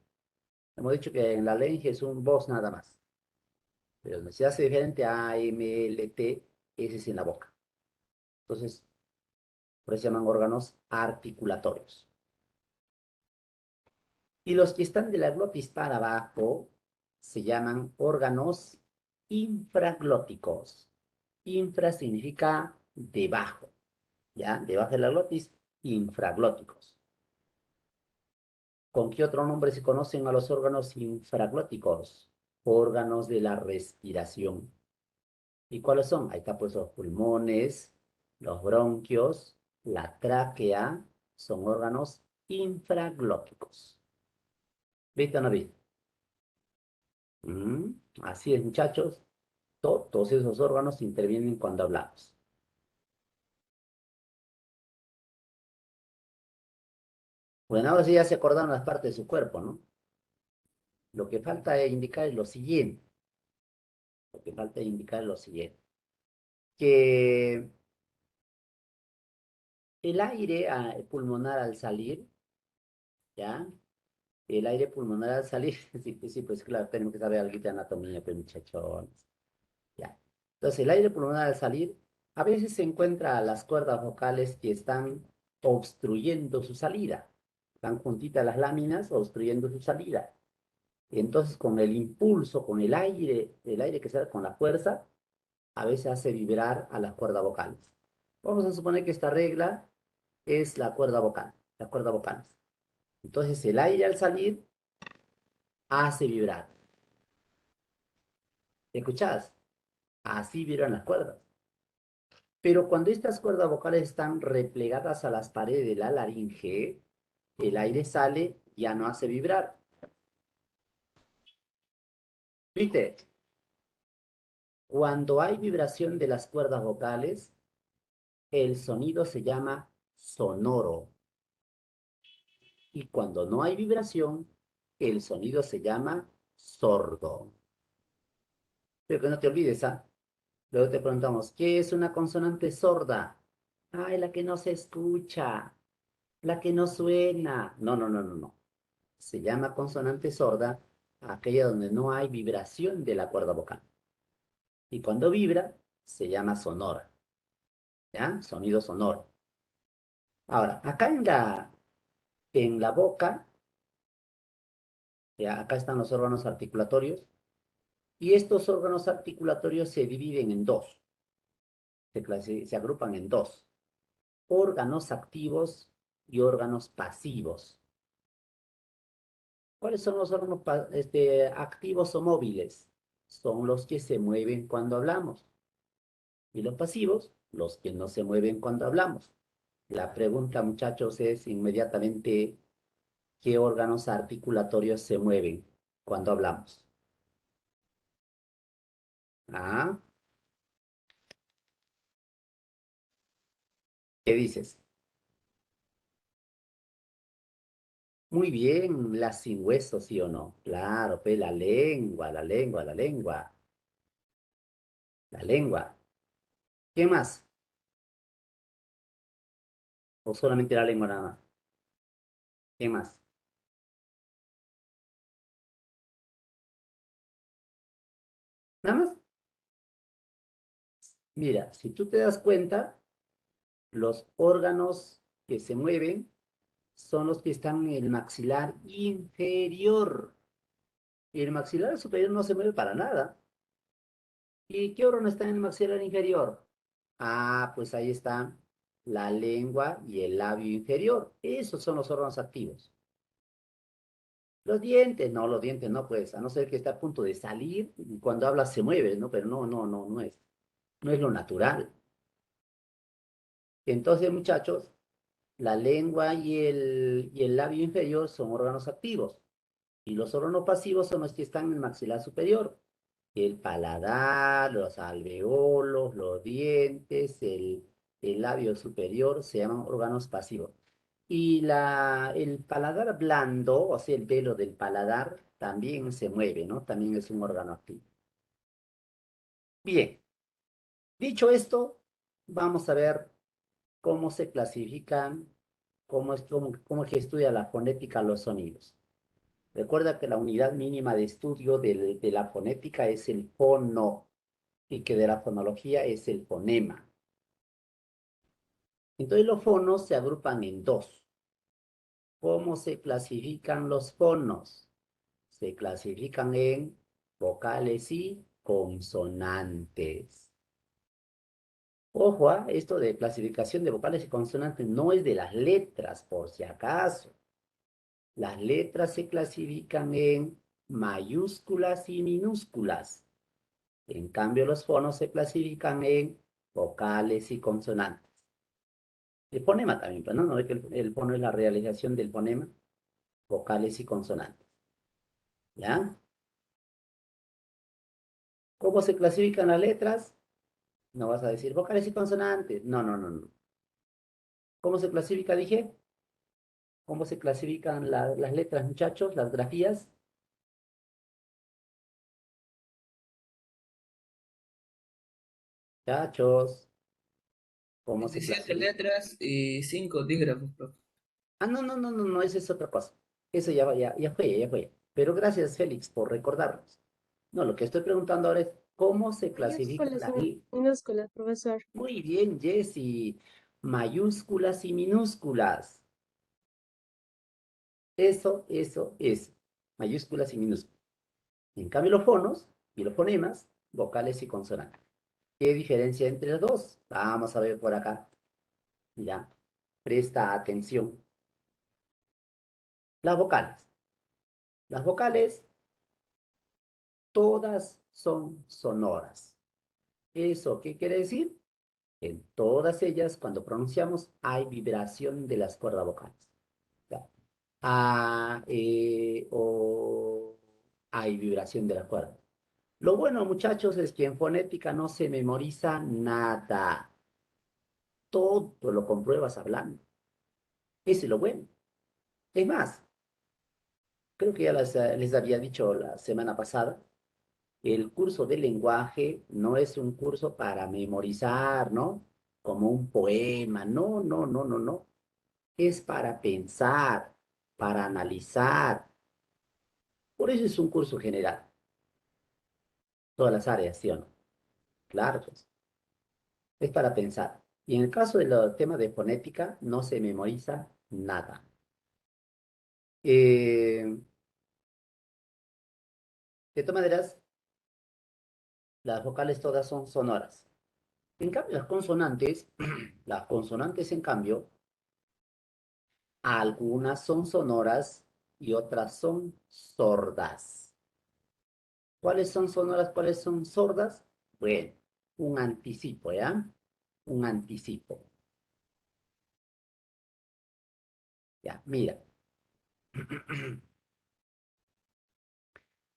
Hemos dicho que en la laringe es un voz nada más, pero donde se hace diferente a M, L, T, ese es en la boca. Entonces, por eso se llaman órganos articulatorios. Y los que están de la glotis para abajo se llaman órganos infraglóticos. Infra significa debajo, ¿ya? Debajo de la glotis, infraglóticos. ¿Con qué otro nombre se conocen a los órganos infraglóticos? Órganos de la respiración. ¿Y cuáles son? Ahí está pues los pulmones, los bronquios, la tráquea, son órganos infraglóticos. ¿Viste o no viste? Así es, muchachos. Todos esos órganos intervienen cuando hablamos. Bueno, ahora sí ya se acordaron las partes de su cuerpo, ¿no? Lo que falta es indicar es lo siguiente. Lo que falta es indicar es lo siguiente. Que El aire pulmonar al salir, ¿ya? El aire pulmonar al salir, sí, pues claro, tenemos que saber algo de anatomía, pues muchachones. Ya. Entonces, el aire pulmonar al salir, a veces se encuentra a las cuerdas vocales que están obstruyendo su salida. Están juntitas las láminas, obstruyendo su salida. Entonces, con el impulso, con el aire que sale con la fuerza, a veces hace vibrar a las cuerdas vocales. Vamos a suponer que esta regla es la cuerda vocal, las cuerdas vocales. Entonces, el aire al salir hace vibrar. ¿Escuchás? Así vibran las cuerdas. Pero cuando estas cuerdas vocales están replegadas a las paredes de la laringe, el aire sale, ya no hace vibrar. ¿Viste? Cuando hay vibración de las cuerdas vocales, el sonido se llama sonoro. Y cuando no hay vibración, el sonido se llama sordo. Pero que no te olvides, ¿ah? Luego te preguntamos, ¿qué es una consonante sorda? Ay, la que no se escucha, la que no suena. No, no, no, no, no. Se llama consonante sorda aquella donde no hay vibración de la cuerda vocal. Y cuando vibra, se llama sonora. ¿Ya? Sonido sonoro. Ahora, acá en la boca, ya, acá están los órganos articulatorios, y estos órganos articulatorios se dividen en dos, se agrupan en dos, órganos activos y órganos pasivos. ¿Cuáles son los órganos activos o móviles? Son los que se mueven cuando hablamos. Y los pasivos, los que no se mueven cuando hablamos. La pregunta, muchachos, es inmediatamente, ¿qué órganos articulatorios se mueven cuando hablamos? ¿Ah? ¿Qué dices? Muy bien, la sin hueso, ¿sí o no? Claro, pues la lengua, la lengua, la lengua, la lengua. ¿Qué más? ¿O solamente la lengua nada más? ¿Qué más? ¿Nada más? Mira, si tú te das cuenta, los órganos que se mueven son los que están en el maxilar inferior. Y el maxilar superior no se mueve para nada. ¿Y qué órgano está en el maxilar inferior? Ah, pues ahí están la lengua y el labio inferior. Esos son los órganos activos. Los dientes no, pues, a no ser que esté a punto de salir, y cuando habla se mueve, ¿no? Pero no, no, no, no es lo natural. Entonces, muchachos, la lengua y el labio inferior son órganos activos. Y los órganos pasivos son los que están en el maxilar superior. El paladar, los alveolos, los dientes, el labio superior se llaman órganos pasivos. Y el paladar blando, o sea, el velo del paladar, también se mueve, ¿no? También es un órgano activo. Bien, dicho esto, vamos a ver cómo se clasifican, cómo es que estudia la fonética los sonidos. Recuerda que la unidad mínima de estudio de la fonética es el fono y que de la fonología es el fonema. Entonces los fonos se agrupan en dos. ¿Cómo se clasifican los fonos? Se clasifican en vocales y consonantes. Ojo, esto de clasificación de vocales y consonantes no es de las letras, por si acaso. Las letras se clasifican en mayúsculas y minúsculas. En cambio, los fonos se clasifican en vocales y consonantes. El fonema también, pues, ¿no? ¿No ve que el fono es la realización del fonema? Vocales y consonantes. ¿Ya? ¿Cómo se clasifican las letras? No vas a decir vocales y consonantes. No, no, no, no. ¿Cómo se clasifica, dije? ¿Cómo se clasifican las letras, muchachos? Las grafías. Muchachos. ¿Cómo se 17 clasifica? letras y 5 dígrafos, profe. Ah, no, esa es otra cosa. Eso ya fue. Pero gracias, Félix, por recordarnos. No, lo que estoy preguntando ahora es cómo se clasifica Mayúsculas la o I. minúsculas, profesor. Muy bien, Jessy. Mayúsculas y minúsculas. Eso. Mayúsculas y minúsculas. En cambio, los fonos y los fonemas, vocales y consonantes. ¿Qué diferencia entre los dos? Vamos a ver por acá. Ya. Presta atención. Las vocales. Las vocales, todas son sonoras. ¿Eso qué quiere decir? En todas ellas, cuando pronunciamos, hay vibración de las cuerdas vocales. Ya. A, O, hay vibración de la cuerda. Lo bueno, muchachos, es que en fonética no se memoriza nada. Todo lo compruebas hablando. Ese es lo bueno. Es más, creo que ya les había dicho la semana pasada, el curso de lenguaje no es un curso para memorizar, ¿no? Como un poema. No. Es para pensar, para analizar. Por eso es un curso general. Todas las áreas, ¿sí o no? Claro, pues. Es para pensar. Y en el caso del tema de fonética, no se memoriza nada. Eh, de todas maneras, las vocales todas son sonoras. En cambio, las consonantes, las consonantes, en cambio, algunas son sonoras y otras son sordas. ¿Cuáles son sonoras? ¿Cuáles son sordas? Bueno, un anticipo, ¿ya? Un anticipo. Ya, mira.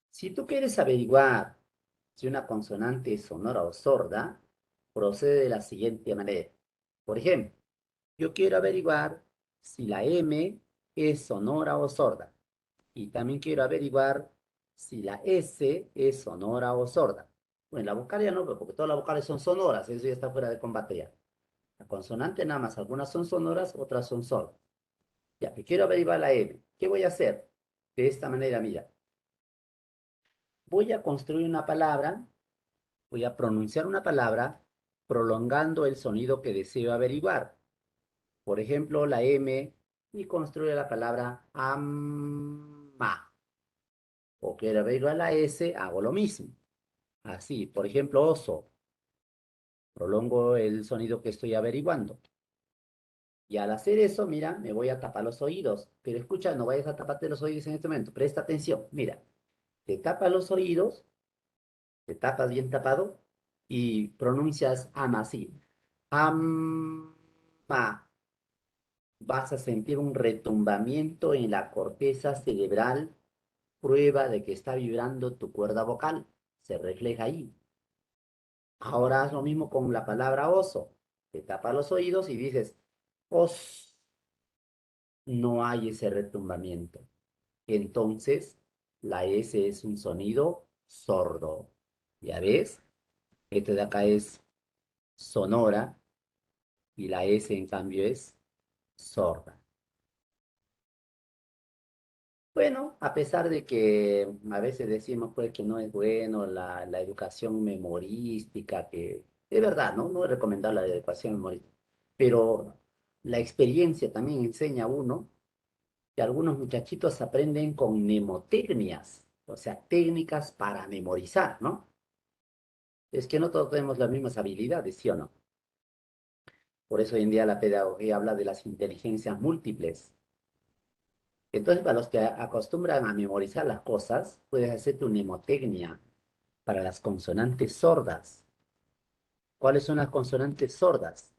Si tú quieres averiguar si una consonante es sonora o sorda, procede de la siguiente manera. Por ejemplo, yo quiero averiguar si la M es sonora o sorda. Y también quiero averiguar si la S es sonora o sorda. Bueno, la vocal ya no, porque todas las vocales son sonoras, eso ya está fuera de combate ya. La consonante nada más, algunas son sonoras, otras son sordas. Ya, que quiero averiguar la M. ¿Qué voy a hacer? De esta manera, mira. Voy a construir una palabra, voy a pronunciar una palabra prolongando el sonido que deseo averiguar. Por ejemplo, la M y construir la palabra ama. O quiero averiguar la S, hago lo mismo. Así, por ejemplo, oso. Prolongo el sonido que estoy averiguando. Y al hacer eso, mira, me voy a tapar los oídos. Pero escucha, no vayas a taparte los oídos en este momento. Presta atención. Mira, te tapas los oídos, te tapas bien tapado y pronuncias ama así. Ama. Vas a sentir un retumbamiento en la corteza cerebral, prueba de que está vibrando tu cuerda vocal. Se refleja ahí. Ahora haz lo mismo con la palabra oso. Te tapas los oídos y dices, os. No hay ese retumbamiento. Entonces, la S es un sonido sordo. ¿Ya ves? Este de acá es sonora y la S en cambio es sorda. Bueno, a pesar de que a veces decimos pues que no es bueno la educación memorística, que es verdad, ¿no? No es recomendable la educación memorística, pero la experiencia también enseña a uno que algunos muchachitos aprenden con mnemotecnias, o sea, técnicas para memorizar, ¿no? Es que no todos tenemos las mismas habilidades, ¿sí o no? Por eso hoy en día la pedagogía habla de las inteligencias múltiples. Entonces, para los que acostumbran a memorizar las cosas, puedes hacer tu mnemotecnia para las consonantes sordas. ¿Cuáles son las consonantes sordas?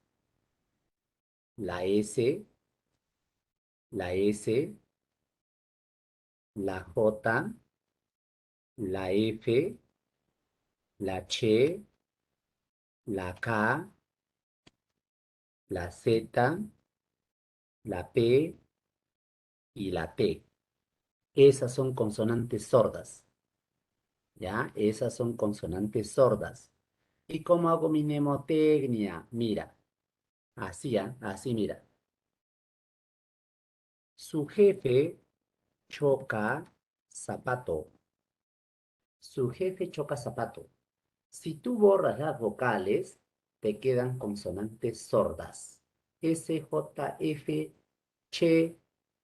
La S, la S, la J, la F, la Ch, la K, la Z, la P y la T. Esas son consonantes sordas, ¿ya? Esas son consonantes sordas. ¿Y cómo hago mi mnemotecnia? Mira, Así, ¿ah? Así, mira. Su jefe choca zapato. Su jefe choca zapato. Si tú borras las vocales, te quedan consonantes sordas. S, J, F, Ch,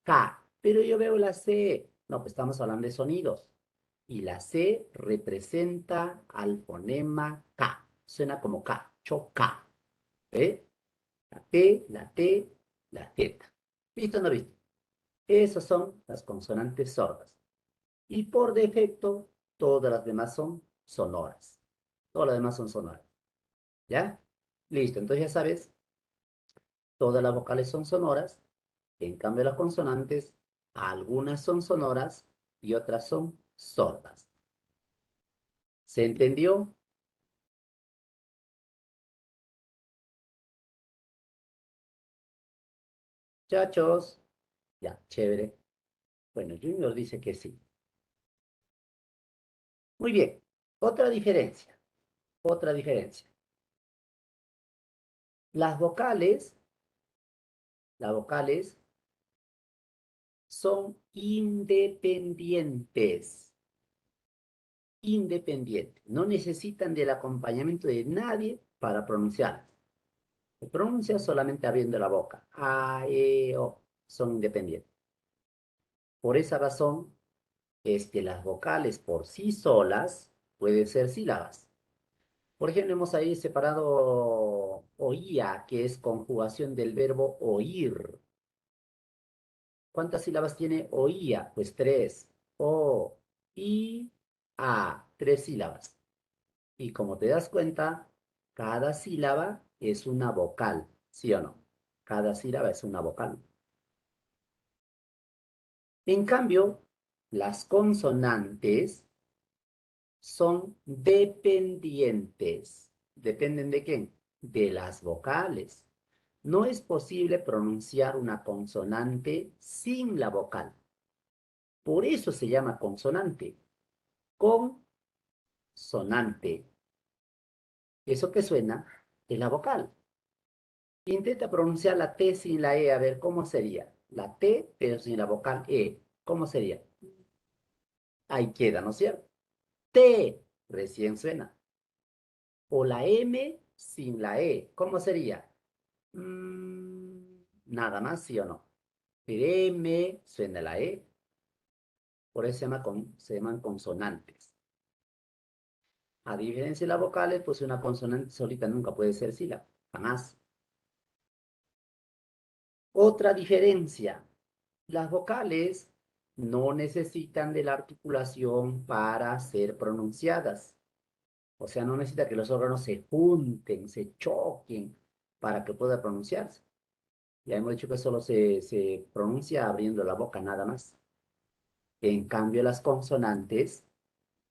K. Pero yo veo la C. No, pues estamos hablando de sonidos. Y la C representa al fonema K. Suena como K. Choca. ¿Eh? La T, la T, la Z. ¿Visto o no visto? Esas son las consonantes sordas. Y por defecto, todas las demás son sonoras. Todas las demás son sonoras. ¿Ya? Listo. Entonces ya sabes, todas las vocales son sonoras. En cambio, las consonantes, algunas son sonoras y otras son sordas. ¿Se entendió? Chachos. Ya, chévere. Bueno, Junior dice que sí. Muy bien. Otra diferencia. Otra diferencia. Las vocales, las vocales son independientes. Independientes. No necesitan del acompañamiento de nadie para pronunciar. Se pronuncia solamente abriendo la boca. A, E, O. Son independientes. Por esa razón es que las vocales por sí solas pueden ser sílabas. Por ejemplo, hemos ahí separado oía, que es conjugación del verbo oír. ¿Cuántas sílabas tiene oía? Pues tres. O, I, A. Tres sílabas. Y como te das cuenta, cada sílaba es una vocal, ¿sí o no? Cada sílaba es una vocal. En cambio, las consonantes son dependientes. ¿Dependen de quién? De las vocales. No es posible pronunciar una consonante sin la vocal. Por eso se llama consonante. Consonante. Eso que suena es la vocal. Intenta pronunciar la T sin la E, a ver cómo sería. La T, pero sin la vocal E. ¿Cómo sería? Ahí queda, ¿no es cierto? T, recién suena. O la M sin la E. ¿Cómo sería? Nada más, ¿sí o no? Pero M suena la E. Por eso se llaman consonantes. A diferencia de las vocales, pues una consonante solita nunca puede ser sílaba. Jamás. Otra diferencia. Las vocales no necesitan de la articulación para ser pronunciadas. O sea, no necesita que los órganos se junten, se choquen para que pueda pronunciarse. Ya hemos dicho que solo se pronuncia abriendo la boca, nada más. En cambio, las consonantes,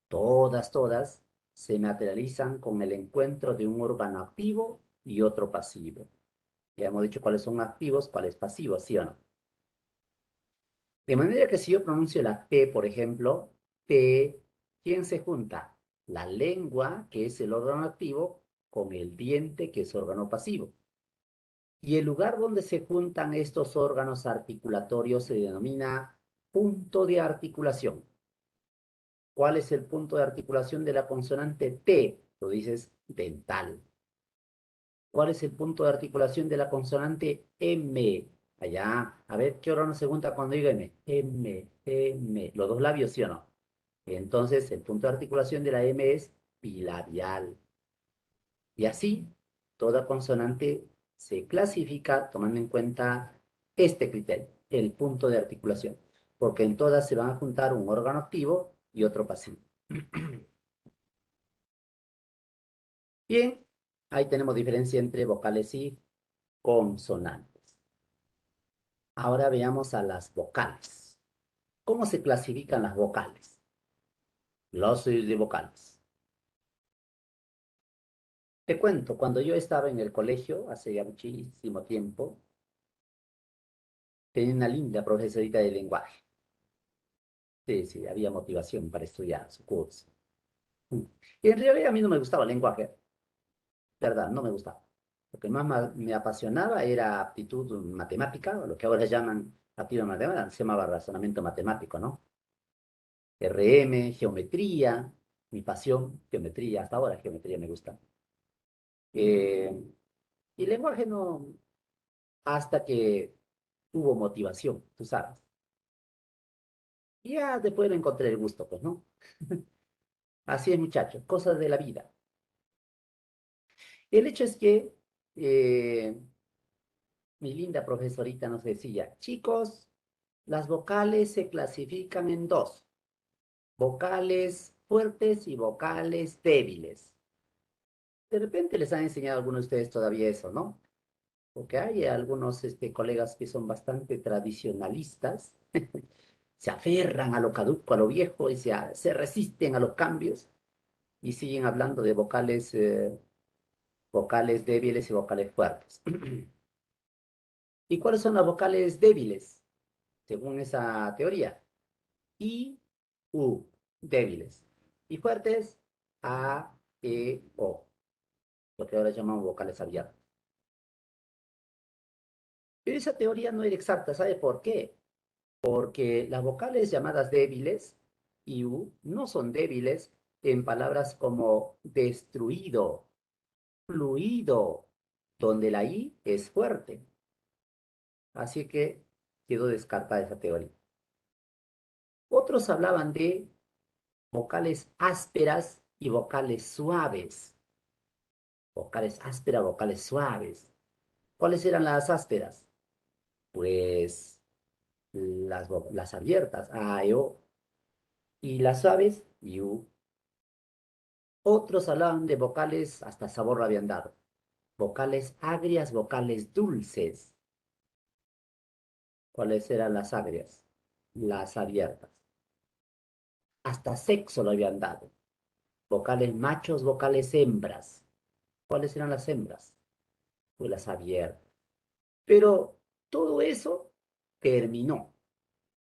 todas, se materializan con el encuentro de un órgano activo y otro pasivo. Ya hemos dicho cuáles son activos, cuáles pasivos, ¿sí o no? De manera que si yo pronuncio la T, por ejemplo, T, ¿quién se junta? La lengua, que es el órgano activo, con el diente, que es órgano pasivo. Y el lugar donde se juntan estos órganos articulatorios se denomina punto de articulación. ¿Cuál es el punto de articulación de la consonante T? Lo dices dental. ¿Cuál es el punto de articulación de la consonante M? Allá, a ver, ¿qué órgano se junta cuando digo M? M. Los dos labios, ¿sí o no? Entonces, el punto de articulación de la M es bilabial. Y así, toda consonante se clasifica tomando en cuenta este criterio, el punto de articulación, porque en todas se van a juntar un órgano activo y otro pasivo. Bien, ahí tenemos diferencia entre vocales y consonantes. Ahora veamos a las vocales. ¿Cómo se clasifican las vocales? Glosarios de vocales. Te cuento, cuando yo estaba en el colegio, hace ya muchísimo tiempo, tenía una linda profesorita de lenguaje. Sí, sí, había motivación para estudiar su curso. Y en realidad a mí no me gustaba el lenguaje, ¿verdad? No me gustaba. Lo que más me apasionaba era aptitud matemática, o lo que ahora llaman aptitud matemática, se llamaba razonamiento matemático, ¿no? RM, geometría, mi pasión, geometría, hasta ahora geometría me gusta. Eh, y lenguaje no, hasta que hubo motivación, tú sabes. Y ya después le encontré el gusto, pues, ¿no? Así es, muchachos, cosas de la vida. El hecho es que mi linda profesorita nos decía, chicos, las vocales se clasifican en dos, vocales fuertes y vocales débiles. De repente les han enseñado a algunos de ustedes todavía eso, ¿no? Porque hay algunos colegas que son bastante tradicionalistas, se aferran a lo caduco, a lo viejo y se resisten a los cambios y siguen hablando de vocales, vocales débiles y vocales fuertes. ¿Y cuáles son las vocales débiles? Según esa teoría. I, U, débiles. Y fuertes, A, E, O, lo que ahora llamamos vocales abiertas. Pero esa teoría no era exacta, ¿sabe por qué? Porque las vocales llamadas débiles, I, U, no son débiles en palabras como destruido, fluido, donde la I es fuerte. Así que quedó descartada esa teoría. Otros hablaban de vocales ásperas y vocales suaves. Vocales ásperas, vocales suaves. ¿Cuáles eran las ásperas? Pues las abiertas, A, E, O. Y las suaves, I, U. Otros hablaban de vocales, hasta sabor lo habían dado. Vocales agrias, vocales dulces. ¿Cuáles eran las agrias? Las abiertas. Hasta sexo lo habían dado. Vocales machos, vocales hembras. ¿Cuáles eran las hembras? Pues las abiertas. Pero todo eso terminó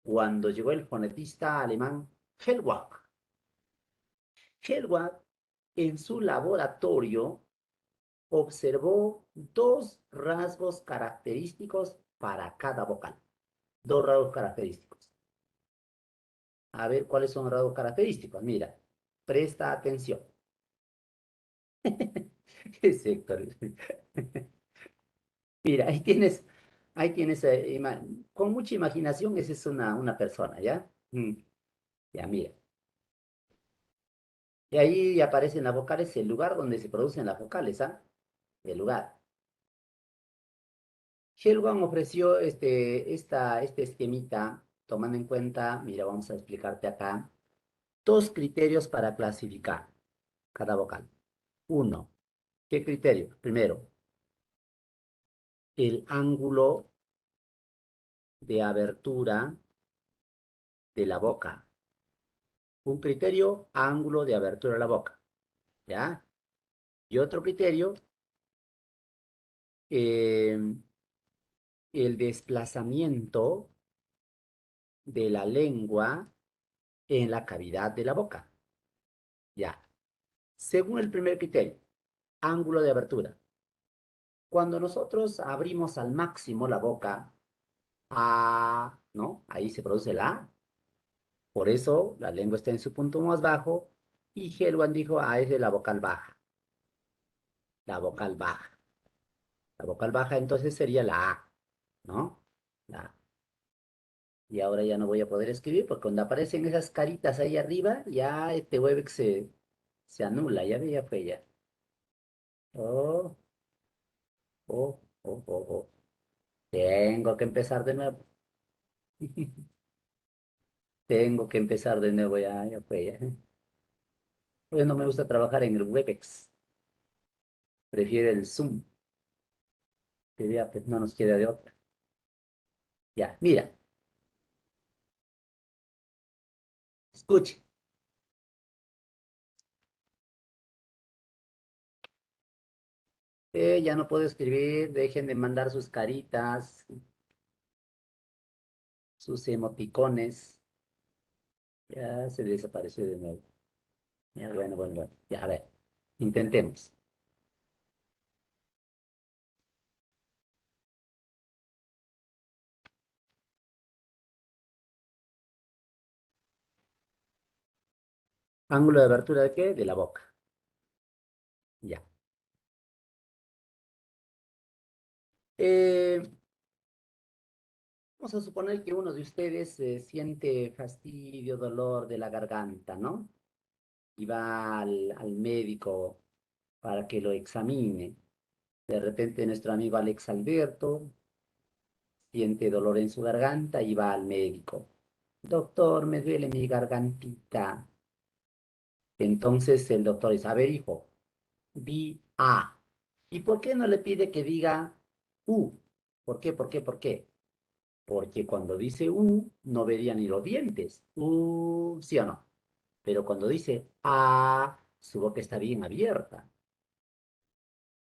cuando llegó el fonetista alemán Hellwag. Hellwag, en su laboratorio, observó dos rasgos característicos para cada vocal. Dos rasgos característicos. A ver cuáles son los rasgos característicos. Mira, presta atención. Héctor. Mira, ahí tienes, con mucha imaginación, esa es una persona, ¿ya? Ya, mira. Y ahí aparecen las vocales, el lugar donde se producen las vocales, ¿ah? El lugar. Hellwan ofreció este esquemita, tomando en cuenta, mira, vamos a explicarte acá, dos criterios para clasificar cada vocal. Uno, ¿qué criterio? Primero, el ángulo de abertura de la boca. Un criterio, ángulo de abertura de la boca, ¿ya? Y otro criterio, eh, el desplazamiento de la lengua en la cavidad de la boca, ¿ya? Según el primer criterio, ángulo de abertura. Cuando nosotros abrimos al máximo la boca, ¿no? Ahí se produce la A. Por eso la lengua está en su punto más bajo y Hellwan dijo, es de la vocal baja. La vocal baja. La vocal baja entonces sería la A, ¿no? La A. Y ahora ya no voy a poder escribir porque cuando aparecen esas caritas ahí arriba, ya este Webex se anula, ya fue ya. Oh, oh, oh, oh, oh. Tengo que empezar de nuevo. Tengo que empezar de nuevo, ya fue ya. Pues no me gusta trabajar en el Webex. Prefiero el Zoom. Que ya pues no nos queda de otra. Ya, mira, escuche. Ya no puedo escribir, dejen de mandar sus caritas, sus emoticones. Ya se desapareció de nuevo. Ya, bueno, ya, a ver, intentemos. ¿Ángulo de abertura de qué? De la boca. Ya. Eh, Vamos a suponer que uno de ustedes siente fastidio, dolor de la garganta, ¿no? Y va al médico para que lo examine. De repente nuestro amigo Alex Alberto siente dolor en su garganta y va al médico. Doctor, me duele mi gargantita. Entonces el doctor dice, a ver, hijo, di A. ¿Y por qué no le pide que diga U? ¿Por qué? ¿Por qué? ¿Por qué? Porque cuando dice U, no vería ni los dientes. ¿Sí o no? Pero cuando dice A, su boca está bien abierta.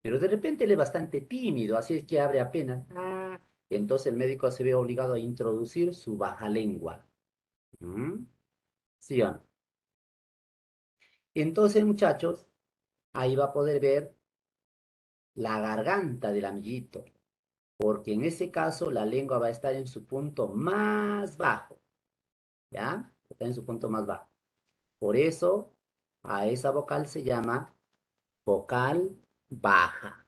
Pero de repente él es bastante tímido, así es que abre apenas. Ah, entonces el médico se ve obligado a introducir su baja lengua. ¿Mm? ¿Sí o no? Entonces, muchachos, ahí va a poder ver la garganta del amiguito, porque en ese caso la lengua va a estar en su punto más bajo, ¿ya? Está en su punto más bajo. Por eso, a esa vocal se llama vocal baja,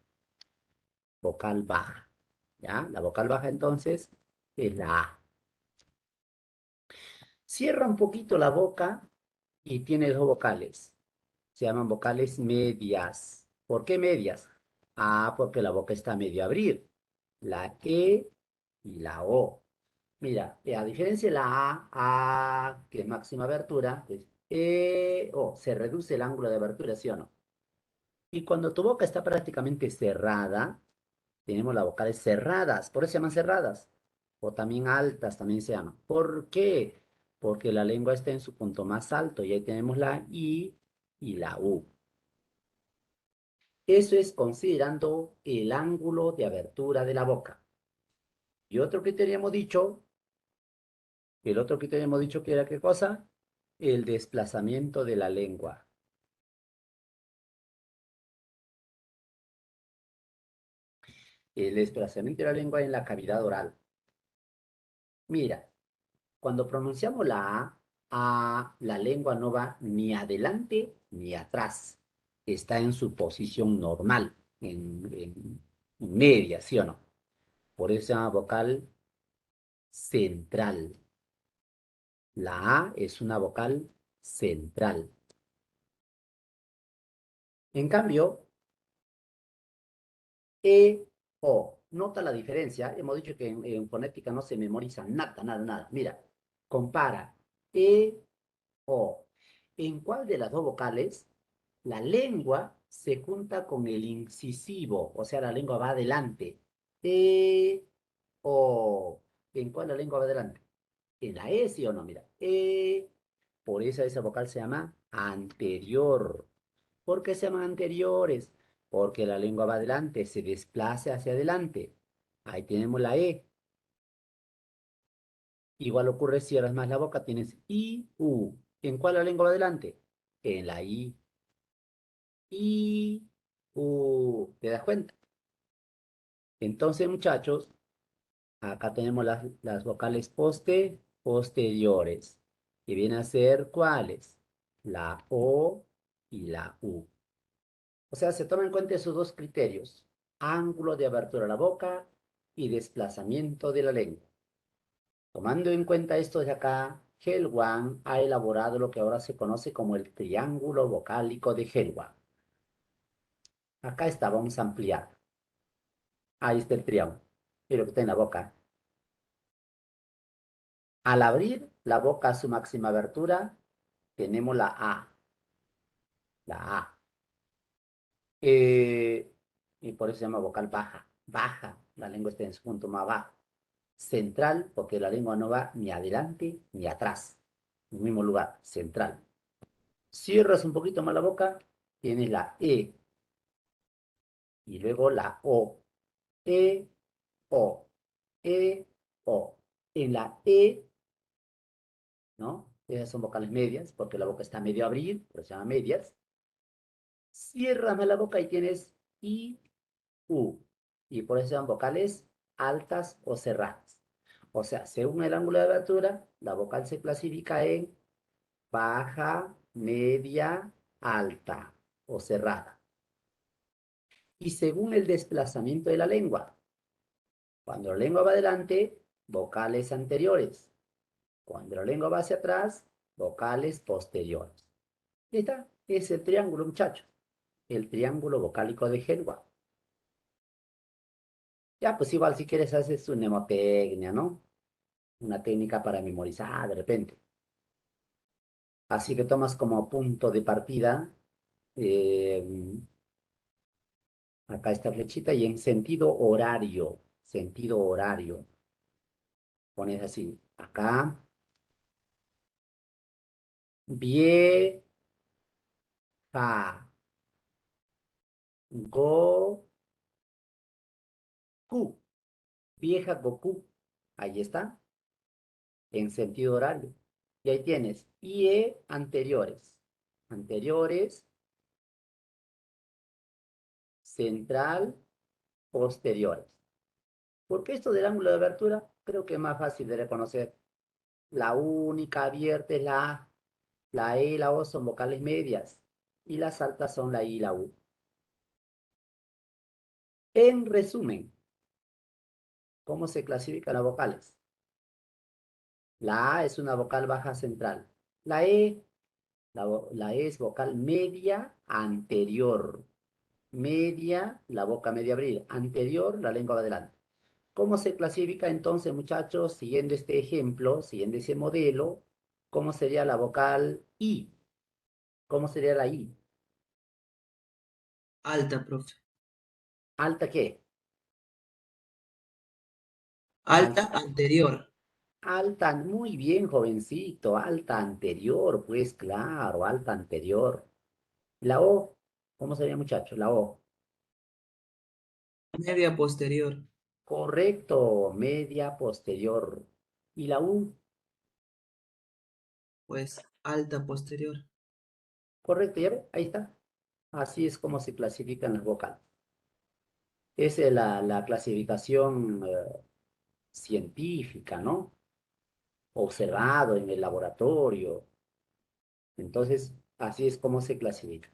vocal baja, ¿ya? La vocal baja entonces es la A. Cierra un poquito la boca y tiene dos vocales. Se llaman vocales medias. ¿Por qué medias? Ah, porque la boca está medio a abrir. La E y la O. Mira, a diferencia de la que es máxima abertura, es O. Se reduce el ángulo de abertura, ¿sí o no? Y cuando tu boca está prácticamente cerrada, tenemos las vocales cerradas, por eso se llaman cerradas, o también altas, también se llaman. ¿Por qué? Porque la lengua está en su punto más alto y ahí tenemos la I y la U. Eso es considerando el ángulo de abertura de la boca. Y otro que teníamos dicho, el otro que teníamos dicho que era ¿qué cosa? El desplazamiento de la lengua. El desplazamiento de la lengua en la cavidad oral. Mira, cuando pronunciamos la la lengua no va ni adelante ni atrás. Está en su posición normal, en media, ¿sí o no? Por eso se llama vocal central. La A es una vocal central. En cambio, E, O. Nota la diferencia. Hemos dicho que en fonética no se memoriza nada, nada, nada. Mira, compara E, O. ¿En cuál de las dos vocales la lengua se junta con el incisivo? O sea, la lengua va adelante. E, O. ¿En cuál la lengua va adelante? En la E, ¿sí o no? Mira. E. Por eso esa vocal se llama anterior. ¿Por qué se llaman anteriores? Porque la lengua va adelante, se desplaza hacia adelante. Ahí tenemos la E. Igual ocurre, cierras más la boca, tienes I, U. ¿En cuál la lengua va adelante? En la I. I, U. ¿Te das cuenta? Entonces, muchachos, acá tenemos las vocales posteriores, que vienen a ser ¿cuáles? La O y la U. O sea, se toman en cuenta esos dos criterios, ángulo de abertura de la boca y desplazamiento de la lengua. Tomando en cuenta esto de acá, Helwang ha elaborado lo que ahora se conoce como el triángulo vocálico de Helwang. Acá está, vamos a ampliar. Ahí está el triángulo. Y lo que está en la boca. Al abrir la boca a su máxima abertura, tenemos la A. La A. Y por eso se llama vocal baja. Baja. La lengua está en su punto más bajo. Central, porque la lengua no va ni adelante ni atrás. En el mismo lugar. Central. Cierras un poquito más la boca, tienes la E. Y luego la O. E, O. E, O. En la E, ¿no? Esas son vocales medias, porque la boca está medio a abrir, pero se llama medias. Cierras más la boca y tienes I, U. Y por eso se llaman vocales altas o cerradas. O sea, según el ángulo de abertura, la vocal se clasifica en baja, media, alta o cerrada. Y según el desplazamiento de la lengua. Cuando la lengua va adelante, vocales anteriores. Cuando la lengua va hacia atrás, vocales posteriores. Y está, es el triángulo, muchachos. El triángulo vocálico de Helwa. Ya, pues igual si quieres haces su mnemotecnia, ¿no? Una técnica para memorizar de repente. Así que tomas como punto de partida eh, acá esta flechita y en sentido horario, pones así, acá, vieja, Goku, vieja Goku, ahí está, en sentido horario. Y ahí tienes, IE anteriores, central, posteriores. Porque esto del ángulo de abertura creo que es más fácil de reconocer. La única abierta es la A, la E y la O son vocales medias y las altas son la I y la U. En resumen, ¿cómo se clasifican las vocales? La A es una vocal baja central. La E, la E es vocal media anterior. Media, la boca media abrir. Anterior, la lengua va adelante. ¿Cómo se clasifica entonces, muchachos? Siguiendo este ejemplo, siguiendo ese modelo, ¿cómo sería la vocal I? ¿Cómo sería la I? Alta, profe. ¿Alta qué? Alta anterior. Alta, muy bien, jovencito, alta anterior, pues claro, alta anterior. La O, ¿cómo sería, muchacho? La O. Media posterior. Correcto, media posterior. ¿Y la U? Pues alta posterior. Correcto, ya ve, ahí está. Así es como se clasifican las vocales. Esa es la clasificación científica, ¿no? Observado en el laboratorio. Entonces, así es como se clasifica.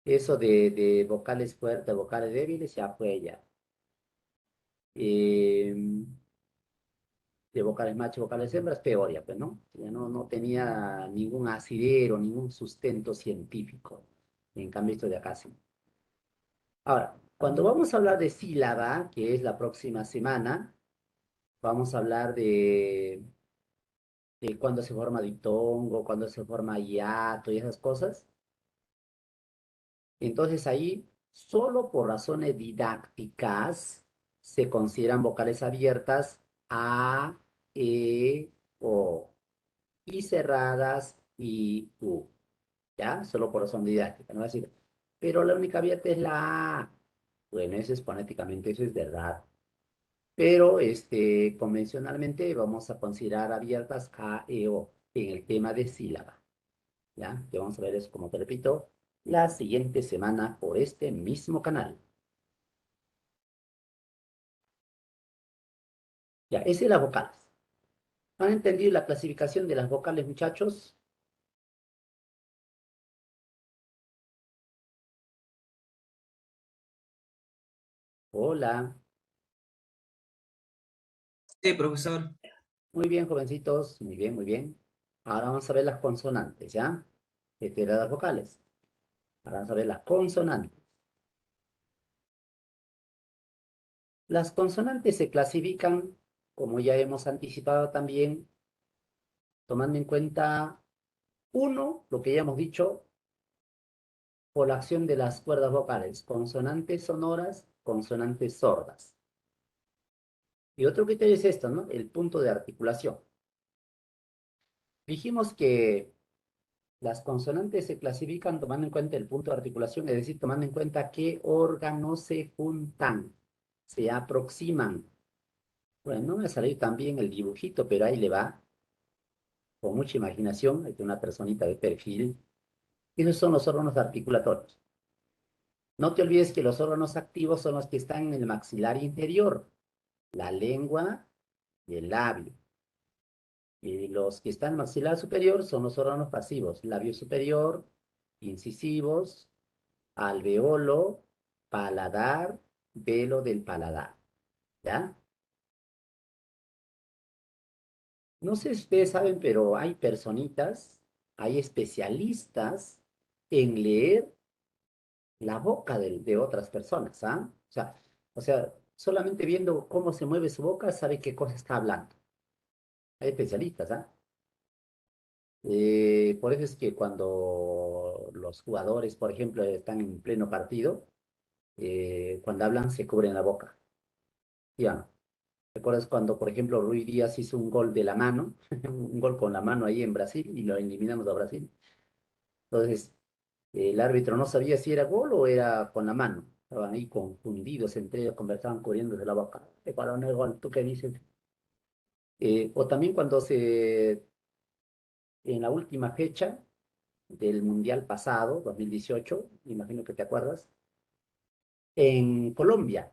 Eso de vocales fuertes, vocales débiles, ya fue ya. Eh, de vocales machos, vocales hembras, peor ya, pues, ¿no? Ya no tenía ningún asidero, ningún sustento científico. En cambio, esto de acá sí. Ahora, cuando vamos a hablar de sílaba, que es la próxima semana, vamos a hablar de cuándo se forma diptongo, cuándo se forma hiato y esas cosas. Entonces ahí, solo por razones didácticas, se consideran vocales abiertas A, E, O, y cerradas I, U. ¿Ya? Solo por razón didáctica, no va a decir, pero la única abierta es la A. Bueno, eso es fonéticamente, eso es verdad. Pero convencionalmente vamos a considerar abiertas A, E, O en el tema de sílaba. ¿Ya? Que vamos a ver eso, como te repito, la siguiente semana por este mismo canal. Ya, esa es las vocales. ¿Han entendido la clasificación de las vocales, muchachos? Hola. Sí, profesor. Muy bien, jovencitos. Muy bien, muy bien. Ahora vamos a ver las consonantes, ¿ya? Estas eran las vocales. Ahora vamos a ver las consonantes. Las consonantes se clasifican, como ya hemos anticipado también, tomando en cuenta, uno, lo que ya hemos dicho, por la acción de las cuerdas vocales, consonantes sonoras, consonantes sordas. Y otro criterio es esto, ¿no? El punto de articulación. Dijimos que las consonantes se clasifican tomando en cuenta el punto de articulación, es decir, tomando en cuenta qué órganos se juntan, se aproximan. Bueno, no me ha salido también el dibujito, pero ahí le va, con mucha imaginación, hay una personita de perfil. Esos son los órganos articulatorios. No te olvides que los órganos activos son los que están en el maxilar inferior, la lengua y el labio. Y los que están en maxilar superior son los órganos pasivos, labio superior, incisivos, alveolo, paladar, velo del paladar, ¿ya? No sé si ustedes saben, pero hay personitas, hay especialistas en leer la boca de otras personas, ¿ah? O sea, solamente viendo cómo se mueve su boca, sabe qué cosa está hablando. Hay especialistas, ¿ah? Por eso es que cuando los jugadores, por ejemplo, están en pleno partido, cuando hablan se cubren la boca. ¿Ya no? ¿Recuerdas cuando, por ejemplo, Rui Díaz hizo un gol de la mano, un gol con la mano ahí en Brasil y lo eliminamos a Brasil? Entonces, el árbitro no sabía si era gol o era con la mano. Estaban ahí confundidos entre ellos, conversaban cubriéndose la boca. Para no es gol, ¿tú qué dices? O también cuando en la última fecha del Mundial pasado, 2018, imagino que te acuerdas, en Colombia,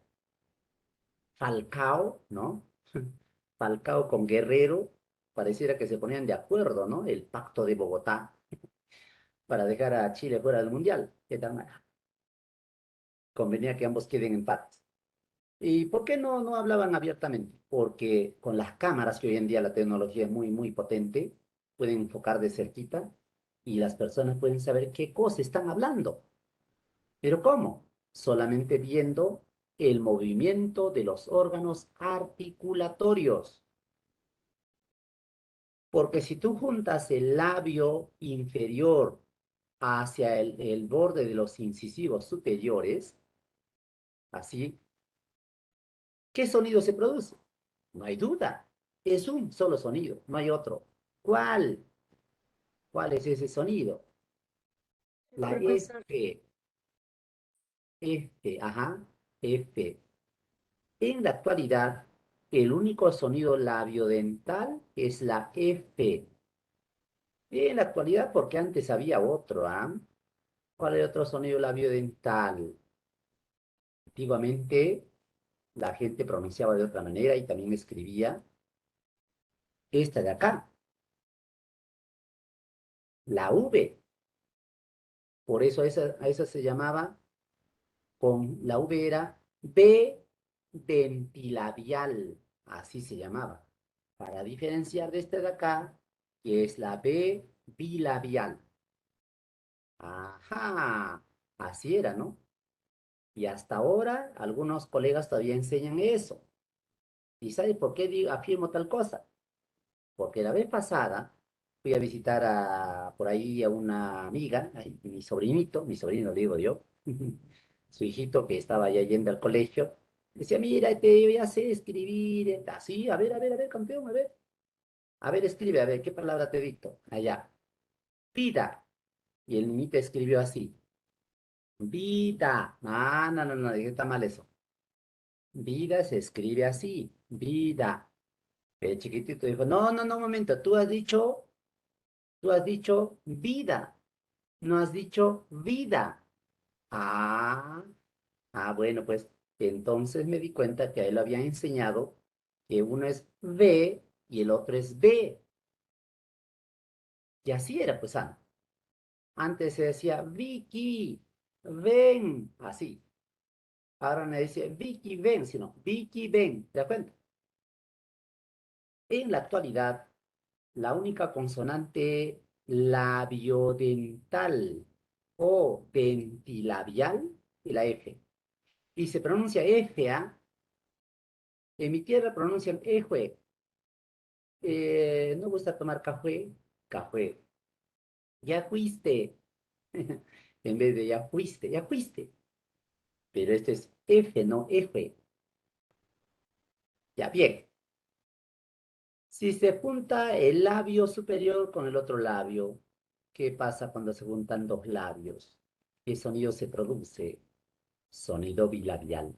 Falcao, ¿no? Falcao con Guerrero, pareciera que se ponían de acuerdo, ¿no? El pacto de Bogotá para dejar a Chile fuera del Mundial. ¿Qué tal? Convenía que ambos queden en paz. ¿Y por qué no hablaban abiertamente? Porque con las cámaras, que hoy en día la tecnología es muy, muy potente, pueden enfocar de cerquita y las personas pueden saber qué cosa están hablando. ¿Pero cómo? Solamente viendo el movimiento de los órganos articulatorios. Porque si tú juntas el labio inferior hacia el borde de los incisivos superiores, así, ¿qué sonido se produce? No hay duda. Es un solo sonido, no hay otro. ¿Cuál? ¿Cuál es ese sonido? La Profesor, F, F, ajá, F. En la actualidad, el único sonido labiodental es la F. En la actualidad, porque antes había otro, ¿ah? ¿Cuál es otro sonido labiodental? Antiguamente, la gente pronunciaba de otra manera y también escribía esta de acá, la V. Por eso a esa se llamaba, con la V era B dentilabial, así se llamaba, para diferenciar de esta de acá, que es la B bilabial. Ajá, así era, ¿no? Y hasta ahora algunos colegas todavía enseñan eso. ¿Y sabe por qué afirmo tal cosa? Porque la vez pasada fui a visitar por ahí a una amiga, mi sobrinito, mi sobrino le digo yo, su hijito que estaba ya yendo al colegio, decía, mira, yo ya sé escribir, así, a ver, campeón, a ver, escribe, a ver, ¿qué palabra te dicto? Allá, vida. Y el niñito escribió así, vida. Ah, no, no, no, dije, está mal eso. Vida se escribe así, vida. El chiquitito dijo, no, no, no, un momento, tú has dicho vida, no has dicho vida. Ah, bueno, pues entonces me di cuenta que a él había enseñado que uno es V y el otro es B. Y así era, pues, antes se decía, Vicky, ven, así. Ahora me dice, Vicky, ven, sino, Vicky, ven, ¿te das cuenta? En la actualidad, la única consonante labiodental o dentilabial es la F. Y se pronuncia F, ¿ah? En mi tierra pronuncian Ejue. No gusta tomar café, café. Ya fuiste. En vez de ya fuiste, ya fuiste. Pero este es F, no F. Ya bien. Si se junta el labio superior con el otro labio, ¿qué pasa cuando se juntan dos labios? ¿Qué sonido se produce? Sonido bilabial.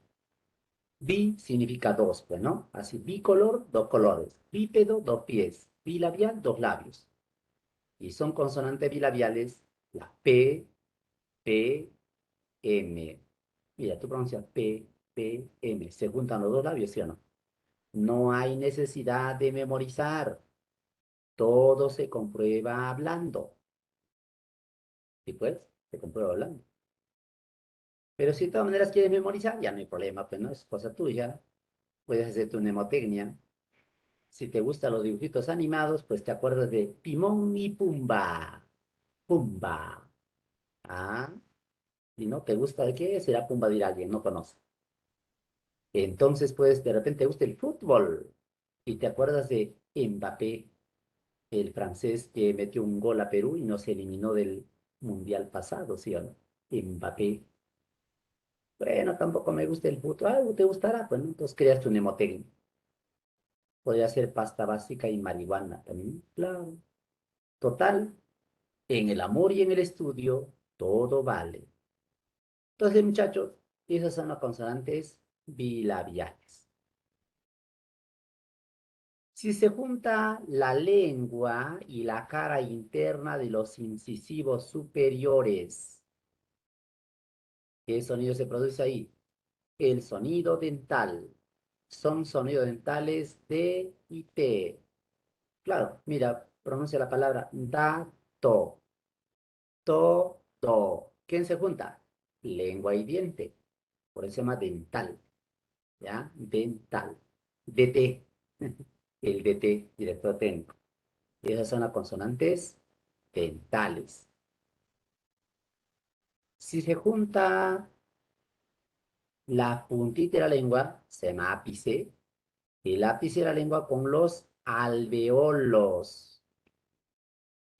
Bi significa dos, pues, ¿no? Así, bicolor, dos colores. Bípedo, dos pies. Bilabial, dos labios. Y son consonantes bilabiales la P, P, M. Mira, tú pronuncias P, P, M. Se juntan los dos labios, ¿sí o no? No hay necesidad de memorizar. Todo se comprueba hablando. Y pues, se comprueba hablando. Pero si de todas maneras quieres memorizar, ya no hay problema, pues no es cosa tuya. Puedes hacer tu mnemotecnia. Si te gustan los dibujitos animados, pues te acuerdas de Timón y Pumba. Pumba. Ah, si no te gusta de qué, será Pumba de alguien, no conoce. Entonces, pues, de repente te gusta el fútbol y te acuerdas de Mbappé, el francés que metió un gol a Perú y nos eliminó del mundial pasado, ¿sí o no? Mbappé. Bueno, tampoco me gusta el fútbol. Algo te gustará, pues, ¿no? Entonces creas tu mnemotecnia. Podría ser pasta básica y marihuana también. Claro. Total, en el amor y en el estudio, todo vale. Entonces, muchachos, esas son las consonantes bilabiales. Si se junta la lengua y la cara interna de los incisivos superiores, ¿qué sonido se produce ahí? El sonido dental. Son sonidos dentales D y T. Claro, mira, pronuncia la palabra dato, to, do. ¿Quién se junta? Lengua y diente. Por eso se llama dental. ¿Ya? Dental. DT. El DT, director técnico. Y esas son las consonantes dentales. Si se junta la puntita de la lengua, se llama ápice, el ápice de la lengua con los alveolos.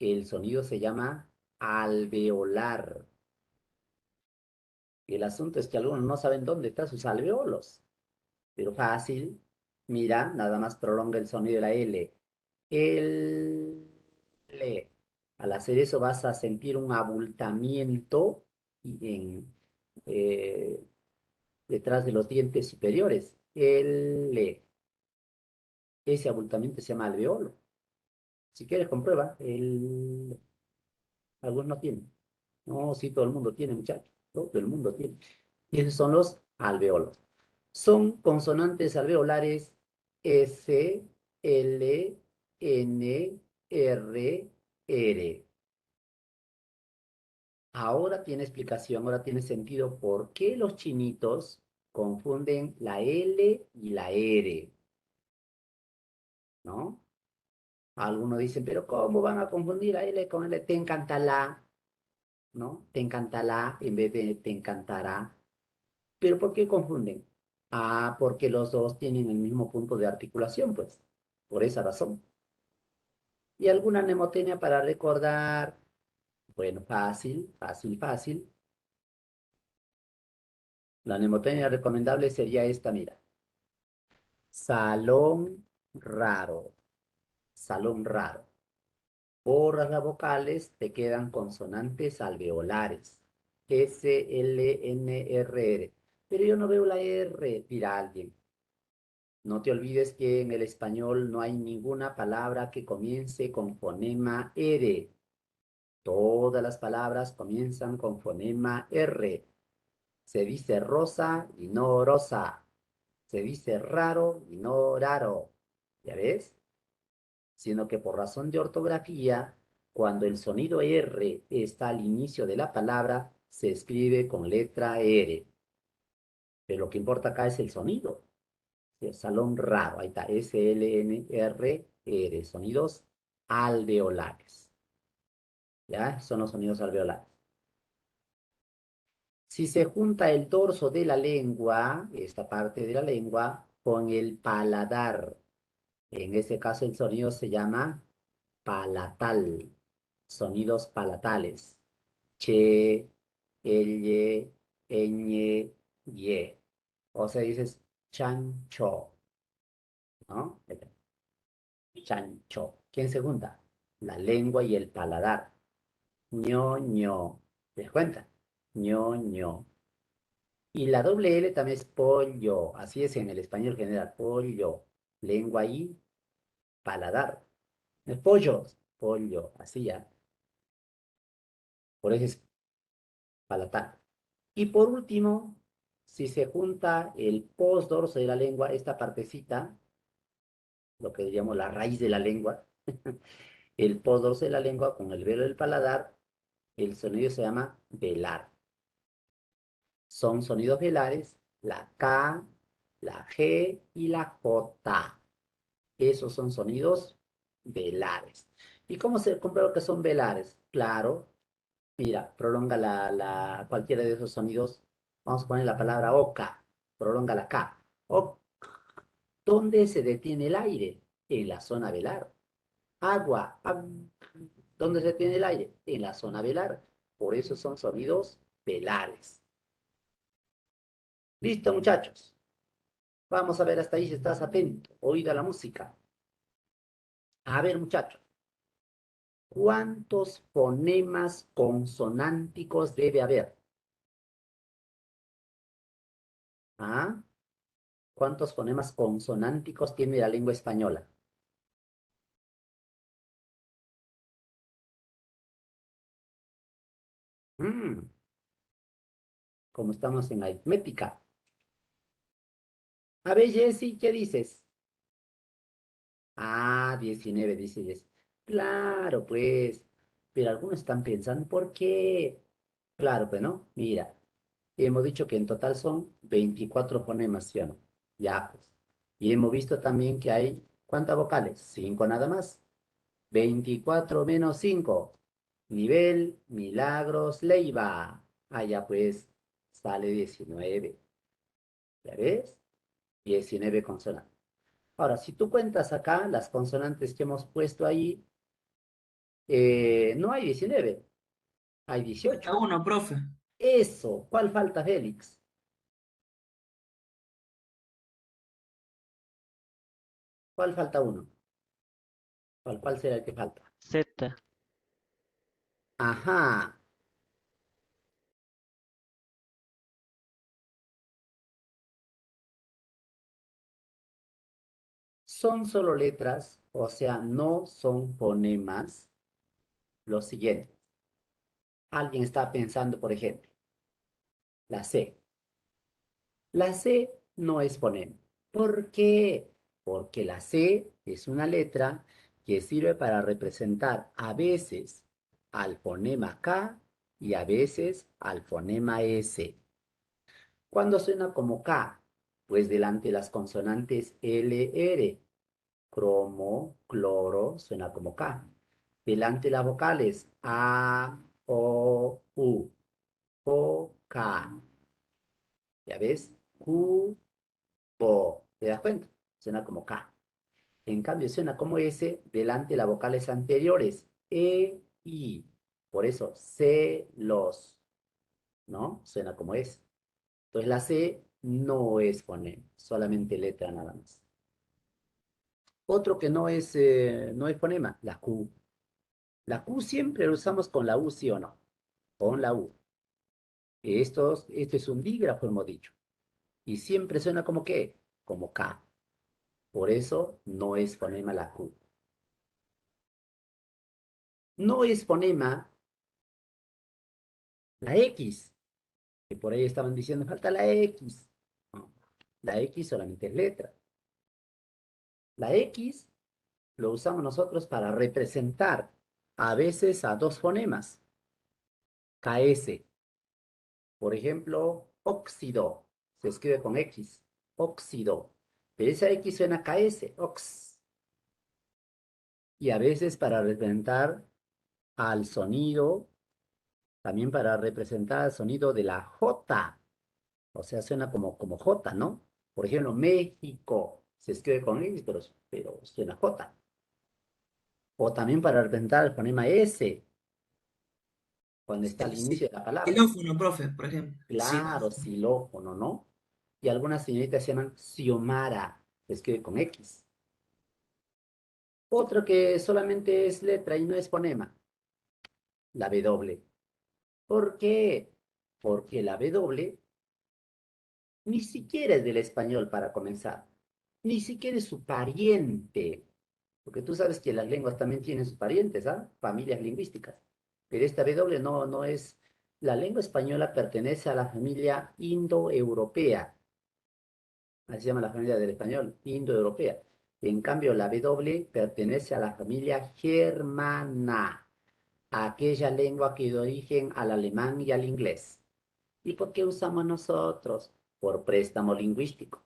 El sonido se llama alveolar. El asunto es que algunos no saben dónde están sus alveolos, pero fácil. Mira, nada más prolonga el sonido de la L. El L. Al hacer eso vas a sentir un abultamiento eh, detrás de los dientes superiores. L. Ese abultamiento se llama alveolo. Si quieres, comprueba. Algunos no tienen. No, sí, todo el mundo tiene, muchachos. Todo el mundo tiene. Y esos son los alveolos. Son consonantes alveolares S, L, N, R, R. Ahora tiene explicación, ahora tiene sentido por qué los chinitos confunden la L y la R, ¿no? Algunos dicen, pero ¿cómo van a confundir la L con L? Te encanta la, ¿no? Te encanta la en vez de te encantará. ¿Pero por qué confunden? Ah, porque los dos tienen el mismo punto de articulación, pues, por esa razón. ¿Y alguna mnemotecnia para recordar? Bueno, fácil, fácil, fácil. La mnemotecnia recomendable sería esta, mira. Salón raro, salón raro. Borras las vocales, te quedan consonantes alveolares. S, L, N, R, R. Pero yo no veo la R, dirá alguien. No te olvides que en el español no hay ninguna palabra que comience con fonema R. Todas las palabras comienzan con fonema R. Se dice rosa y no rosa. Se dice raro y no raro. ¿Ya ves? Sino que por razón de ortografía, cuando el sonido R está al inicio de la palabra, se escribe con letra R. Pero lo que importa acá es el sonido. El salón raro, ahí está, S-L-N-R-R, sonidos alveolares. ¿Ya? Son los sonidos alveolares. Si se junta el dorso de la lengua, esta parte de la lengua, con el paladar, en este caso el sonido se llama palatal, sonidos palatales. Che, elle, ñ, ye. O sea, dices chancho, ¿no? Chancho. ¿Quién se junta? La lengua y el paladar. Ño. ¿Te das cuenta? Ño. Y la doble L también es pollo. Así es en el español general. Pollo. Lengua y paladar. No es pollo. Pollo. Así ya. Por eso es palatar. Y por último, si se junta el postdorso de la lengua, esta partecita, lo que diríamos la raíz de la lengua, El podorso de la lengua con el velo del paladar, el sonido se llama velar. Son sonidos velares, la K, la G y la J. Esos son sonidos velares. ¿Y cómo se comprueba que son velares? Claro, mira, prolonga cualquiera de esos sonidos. Vamos a poner la palabra oca, prolonga la K. O, ¿dónde se detiene el aire? En la zona velar. Agua, ¿dónde se detiene el aire? En la zona velar. Por eso son sonidos velares. Listo, muchachos. Vamos a ver hasta ahí si estás atento. Oída la música. A ver, muchachos. ¿Cuántos fonemas consonánticos debe haber? ¿Ah? ¿Cuántos fonemas consonánticos tiene la lengua española? Mm, como estamos en aritmética. A ver, Jessy, ¿qué dices? Ah, 19, dice Jessy. Claro, pues. Pero algunos están pensando, ¿por qué? Claro, pues no. Mira, hemos dicho que en total son 24 fonemas, ¿sí o no? Ya, pues. Y hemos visto también que hay, ¿cuántas vocales? 5 nada más. 24 menos 5. Nivel Milagros Leiva. Ah, ya pues, sale 19. ¿Ya ves? 19 consonantes. Ahora, si tú cuentas acá las consonantes que hemos puesto ahí, no hay 19, hay 18. Falta uno, profe. Eso, ¿cuál falta, Félix? ¿Cuál falta uno? ¿Cuál será el que falta? Z. Ajá, son solo letras, o sea, no son fonemas. Lo siguiente, alguien está pensando, por ejemplo, la C. La C no es fonema. ¿Por qué? Porque la C es una letra que sirve para representar a veces al fonema K y a veces al fonema S. ¿Cuándo suena como K? Pues delante de las consonantes L, R. Cromo, cloro, suena como K. Delante de las vocales A, O, U. O, K. ¿Ya ves? Q, O. ¿Te das cuenta? Suena como K. En cambio, suena como S delante de las vocales anteriores. E, I. Por eso, celos, ¿no? Suena como S. Entonces la C no es fonema, solamente letra nada más. Otro que no es fonema, la Q. La Q siempre lo usamos con la U, ¿sí o no? Con la U. Esto es un dígrafo, hemos dicho. Y siempre suena como qué, como K. Por eso no es fonema la Q. No es fonema la X, que por ahí estaban diciendo, falta la X. No, la X solamente es letra. La X lo usamos nosotros para representar a veces a dos fonemas. KS. Por ejemplo, óxido. Se escribe con X. Óxido. Pero esa X suena KS. Ox. Y a veces para representar al sonido, también para representar al sonido de la J. O sea, suena como J, ¿no? Por ejemplo, México. Se escribe con X, pero suena J. O también para representar el fonema S, cuando está al inicio de la palabra. Xilófono, profe, por ejemplo. Claro, xilófono, ¿no? Y algunas señoritas se llaman Xiomara, se escribe con X. Otro que solamente es letra y no es fonema, la W. ¿Por qué? Porque la W ni siquiera es del español para comenzar, ni siquiera es su pariente, porque tú sabes que las lenguas también tienen sus parientes, ¿ah? Familias lingüísticas. Pero esta W no es, la lengua española pertenece a la familia indoeuropea. Así se llama la familia del español, indoeuropea. En cambio, la W pertenece a la familia germana, aquella lengua que dio origen al alemán y al inglés. ¿Y por qué usamos nosotros? Por préstamo lingüístico.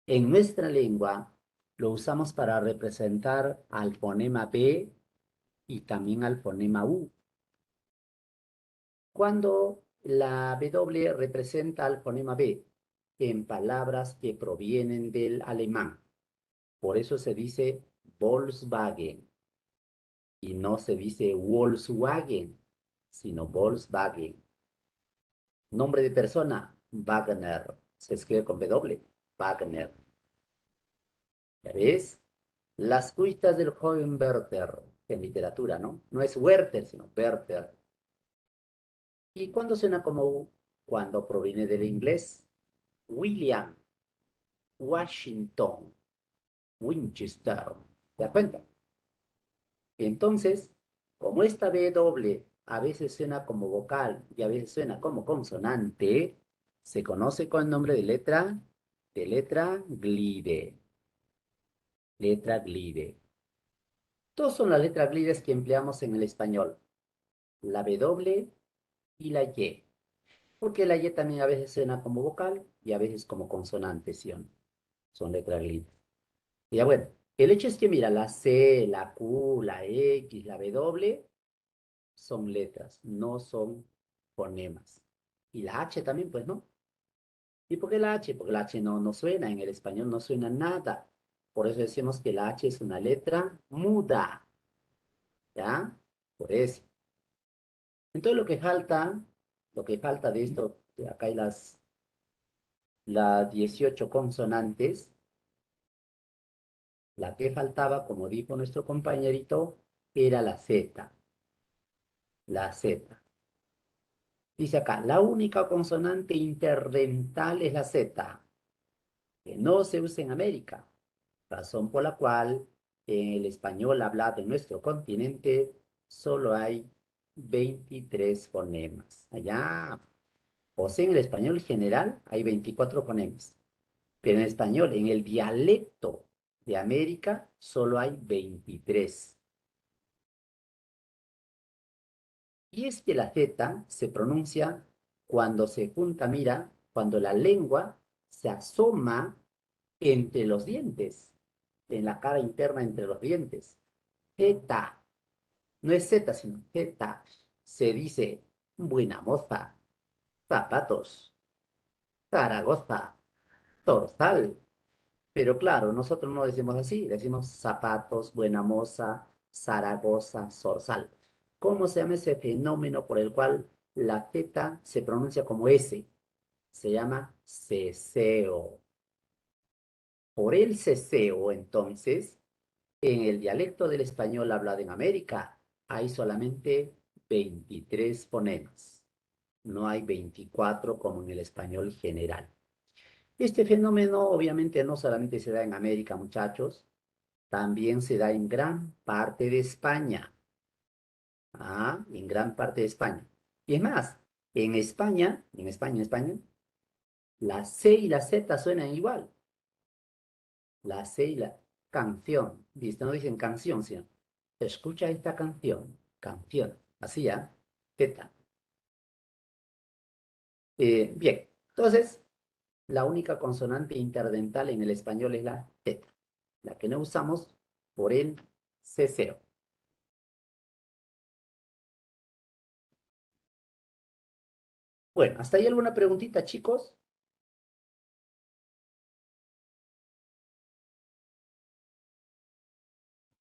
En nuestra lengua lo usamos para representar al fonema B y también al fonema U. Cuando la W representa al fonema B en palabras que provienen del alemán. Por eso se dice Volkswagen y no se dice Volkswagen, sino Volkswagen. Nombre de persona, Wagner. Se escribe con W, Wagner. ¿Ya ves? Las cuitas del joven Werther, en literatura, ¿no? No es Werther, sino Werther. ¿Y cuándo suena como U? Cuando proviene del inglés. William, Washington, Winchester. ¿Te das cuenta? Entonces, como esta W a veces suena como vocal y a veces suena como consonante, se conoce con el nombre de letra glide. Letra glide. Todas son las letras glides que empleamos en el español. La W y la Y. Porque la Y también a veces suena como vocal y a veces como consonante, ¿sí o no? Son letras glides. Ya bueno, el hecho es que mira, la C, la Q, la X, la W son letras, no son fonemas. Y la H también, pues, ¿no? ¿Y por qué la H? Porque la H no suena, en el español no suena nada. Por eso decimos que la H es una letra muda. ¿Ya? Por eso. Entonces lo que falta de esto, acá hay las 18 consonantes, la que faltaba, como dijo nuestro compañerito, era la Z. La Z. Dice acá, la única consonante interdental es la Z, que no se usa en América, razón por la cual en el español hablado en nuestro continente solo hay 23 fonemas. Allá, o sea, en el español general hay 24 fonemas, pero en español, en el dialecto de América, solo hay 23. Y es que la Z se pronuncia cuando se junta, mira, cuando la lengua se asoma entre los dientes, en la cara interna entre los dientes. Z, no es Z, sino Z. Se dice buena moza, zapatos, Zaragoza, Zorzal. Pero claro, nosotros no decimos así, decimos zapatos, buena moza, Zaragoza, Zorzal. ¿Cómo se llama ese fenómeno por el cual la Z se pronuncia como S? Se llama ceseo. Por el ceseo, entonces, en el dialecto del español hablado en América, hay solamente 23 fonemas. No hay 24 como en el español general. Este fenómeno obviamente no solamente se da en América, muchachos, también se da en gran parte de España. Ah, en gran parte de España. Y es más, en España, la C y la Z suenan igual. La C y la canción. ¿Viste? No dicen canción, sino escucha esta canción. Canción. Así ya. Z. Bien. Entonces, la única consonante interdental en el español es la Z. La que no usamos por el ceseo. Bueno, ¿hasta ahí alguna preguntita, chicos?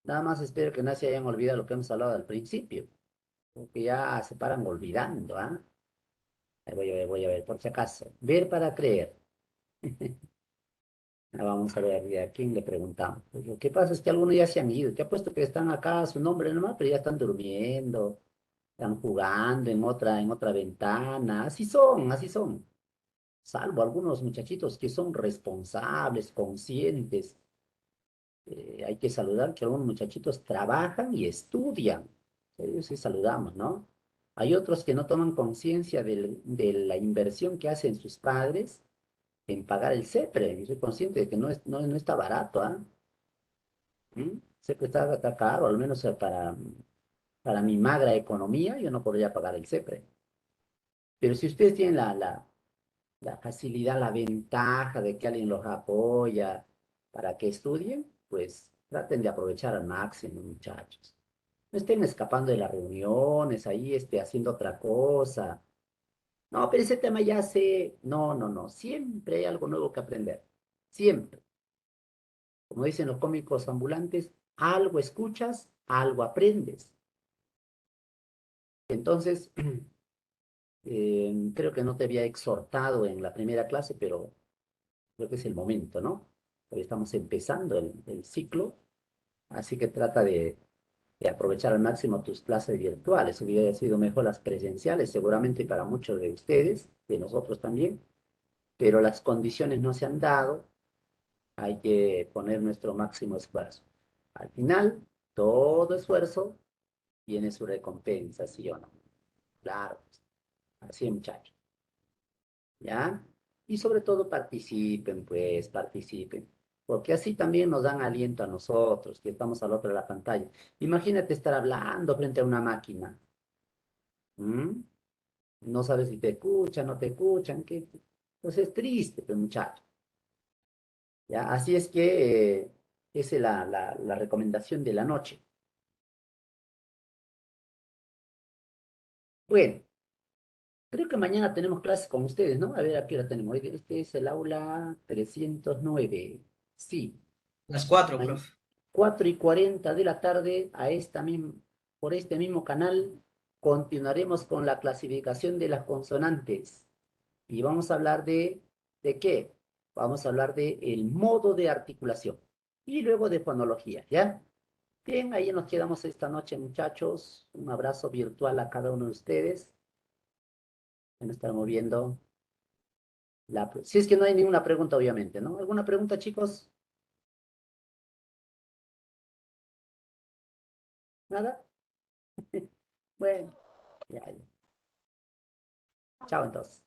Nada más espero que no se hayan olvidado lo que hemos hablado al principio, porque ya se paran olvidando, ¿ah? Ahí voy a ver, por si acaso. Ver para creer. Vamos a ver, ¿a quién le preguntamos? Pues lo que pasa es que algunos ya se han ido. Te apuesto que están acá su nombre nomás, pero ya están durmiendo, están jugando en otra ventana. Así son, así son. Salvo algunos muchachitos que son responsables, conscientes. Hay que saludar que algunos muchachitos trabajan y estudian. Ellos sí saludamos, ¿no? Hay otros que no toman conciencia de la inversión que hacen sus padres en pagar el CEPRE. Yo soy consciente de que no está barato, ¿ah? CEPRE está caro, al menos para mi magra economía, yo no podría pagar el CEPRE. Pero si ustedes tienen la facilidad, la ventaja de que alguien los apoya para que estudien, pues traten de aprovechar al máximo, muchachos. No estén escapando de las reuniones, ahí haciendo otra cosa. No, pero ese tema ya sé. No, no, no. Siempre hay algo nuevo que aprender. Siempre. Como dicen los cómicos ambulantes, algo escuchas, algo aprendes. Entonces, creo que no te había exhortado en la primera clase, pero creo que es el momento, ¿no? Hoy estamos empezando el ciclo, así que trata de aprovechar al máximo tus clases virtuales. Hubiera sido mejor las presenciales, seguramente para muchos de ustedes, de nosotros también, pero las condiciones no se han dado, hay que poner nuestro máximo esfuerzo. Al final, todo esfuerzo tiene su recompensa, ¿sí o no? Claro, así muchachos, ¿ya? Y sobre todo participen, pues, participen, porque así también nos dan aliento a nosotros, que estamos al otro de la pantalla. Imagínate estar hablando frente a una máquina. ¿Mm? No sabes si te escuchan, no te escuchan, ¿qué? Pues es triste, pues, muchachos. ¿Ya? Así es que esa es la recomendación de la noche. Bueno, creo que mañana tenemos clases con ustedes, ¿no? A ver, ¿a qué hora tenemos? Este es el aula 309. Sí, Las 4, ma- profe. 4:40 de la tarde por este mismo canal continuaremos con la clasificación de las consonantes. Y vamos a hablar ¿de qué? Vamos a hablar de el modo de articulación y luego de fonología, ¿ya? Bien, ahí nos quedamos esta noche, muchachos. Un abrazo virtual a cada uno de ustedes. Nos estamos viendo. Si es que no hay ninguna pregunta, obviamente, ¿no? ¿Alguna pregunta, chicos? ¿Nada? Bueno, ya, ya. Chao entonces.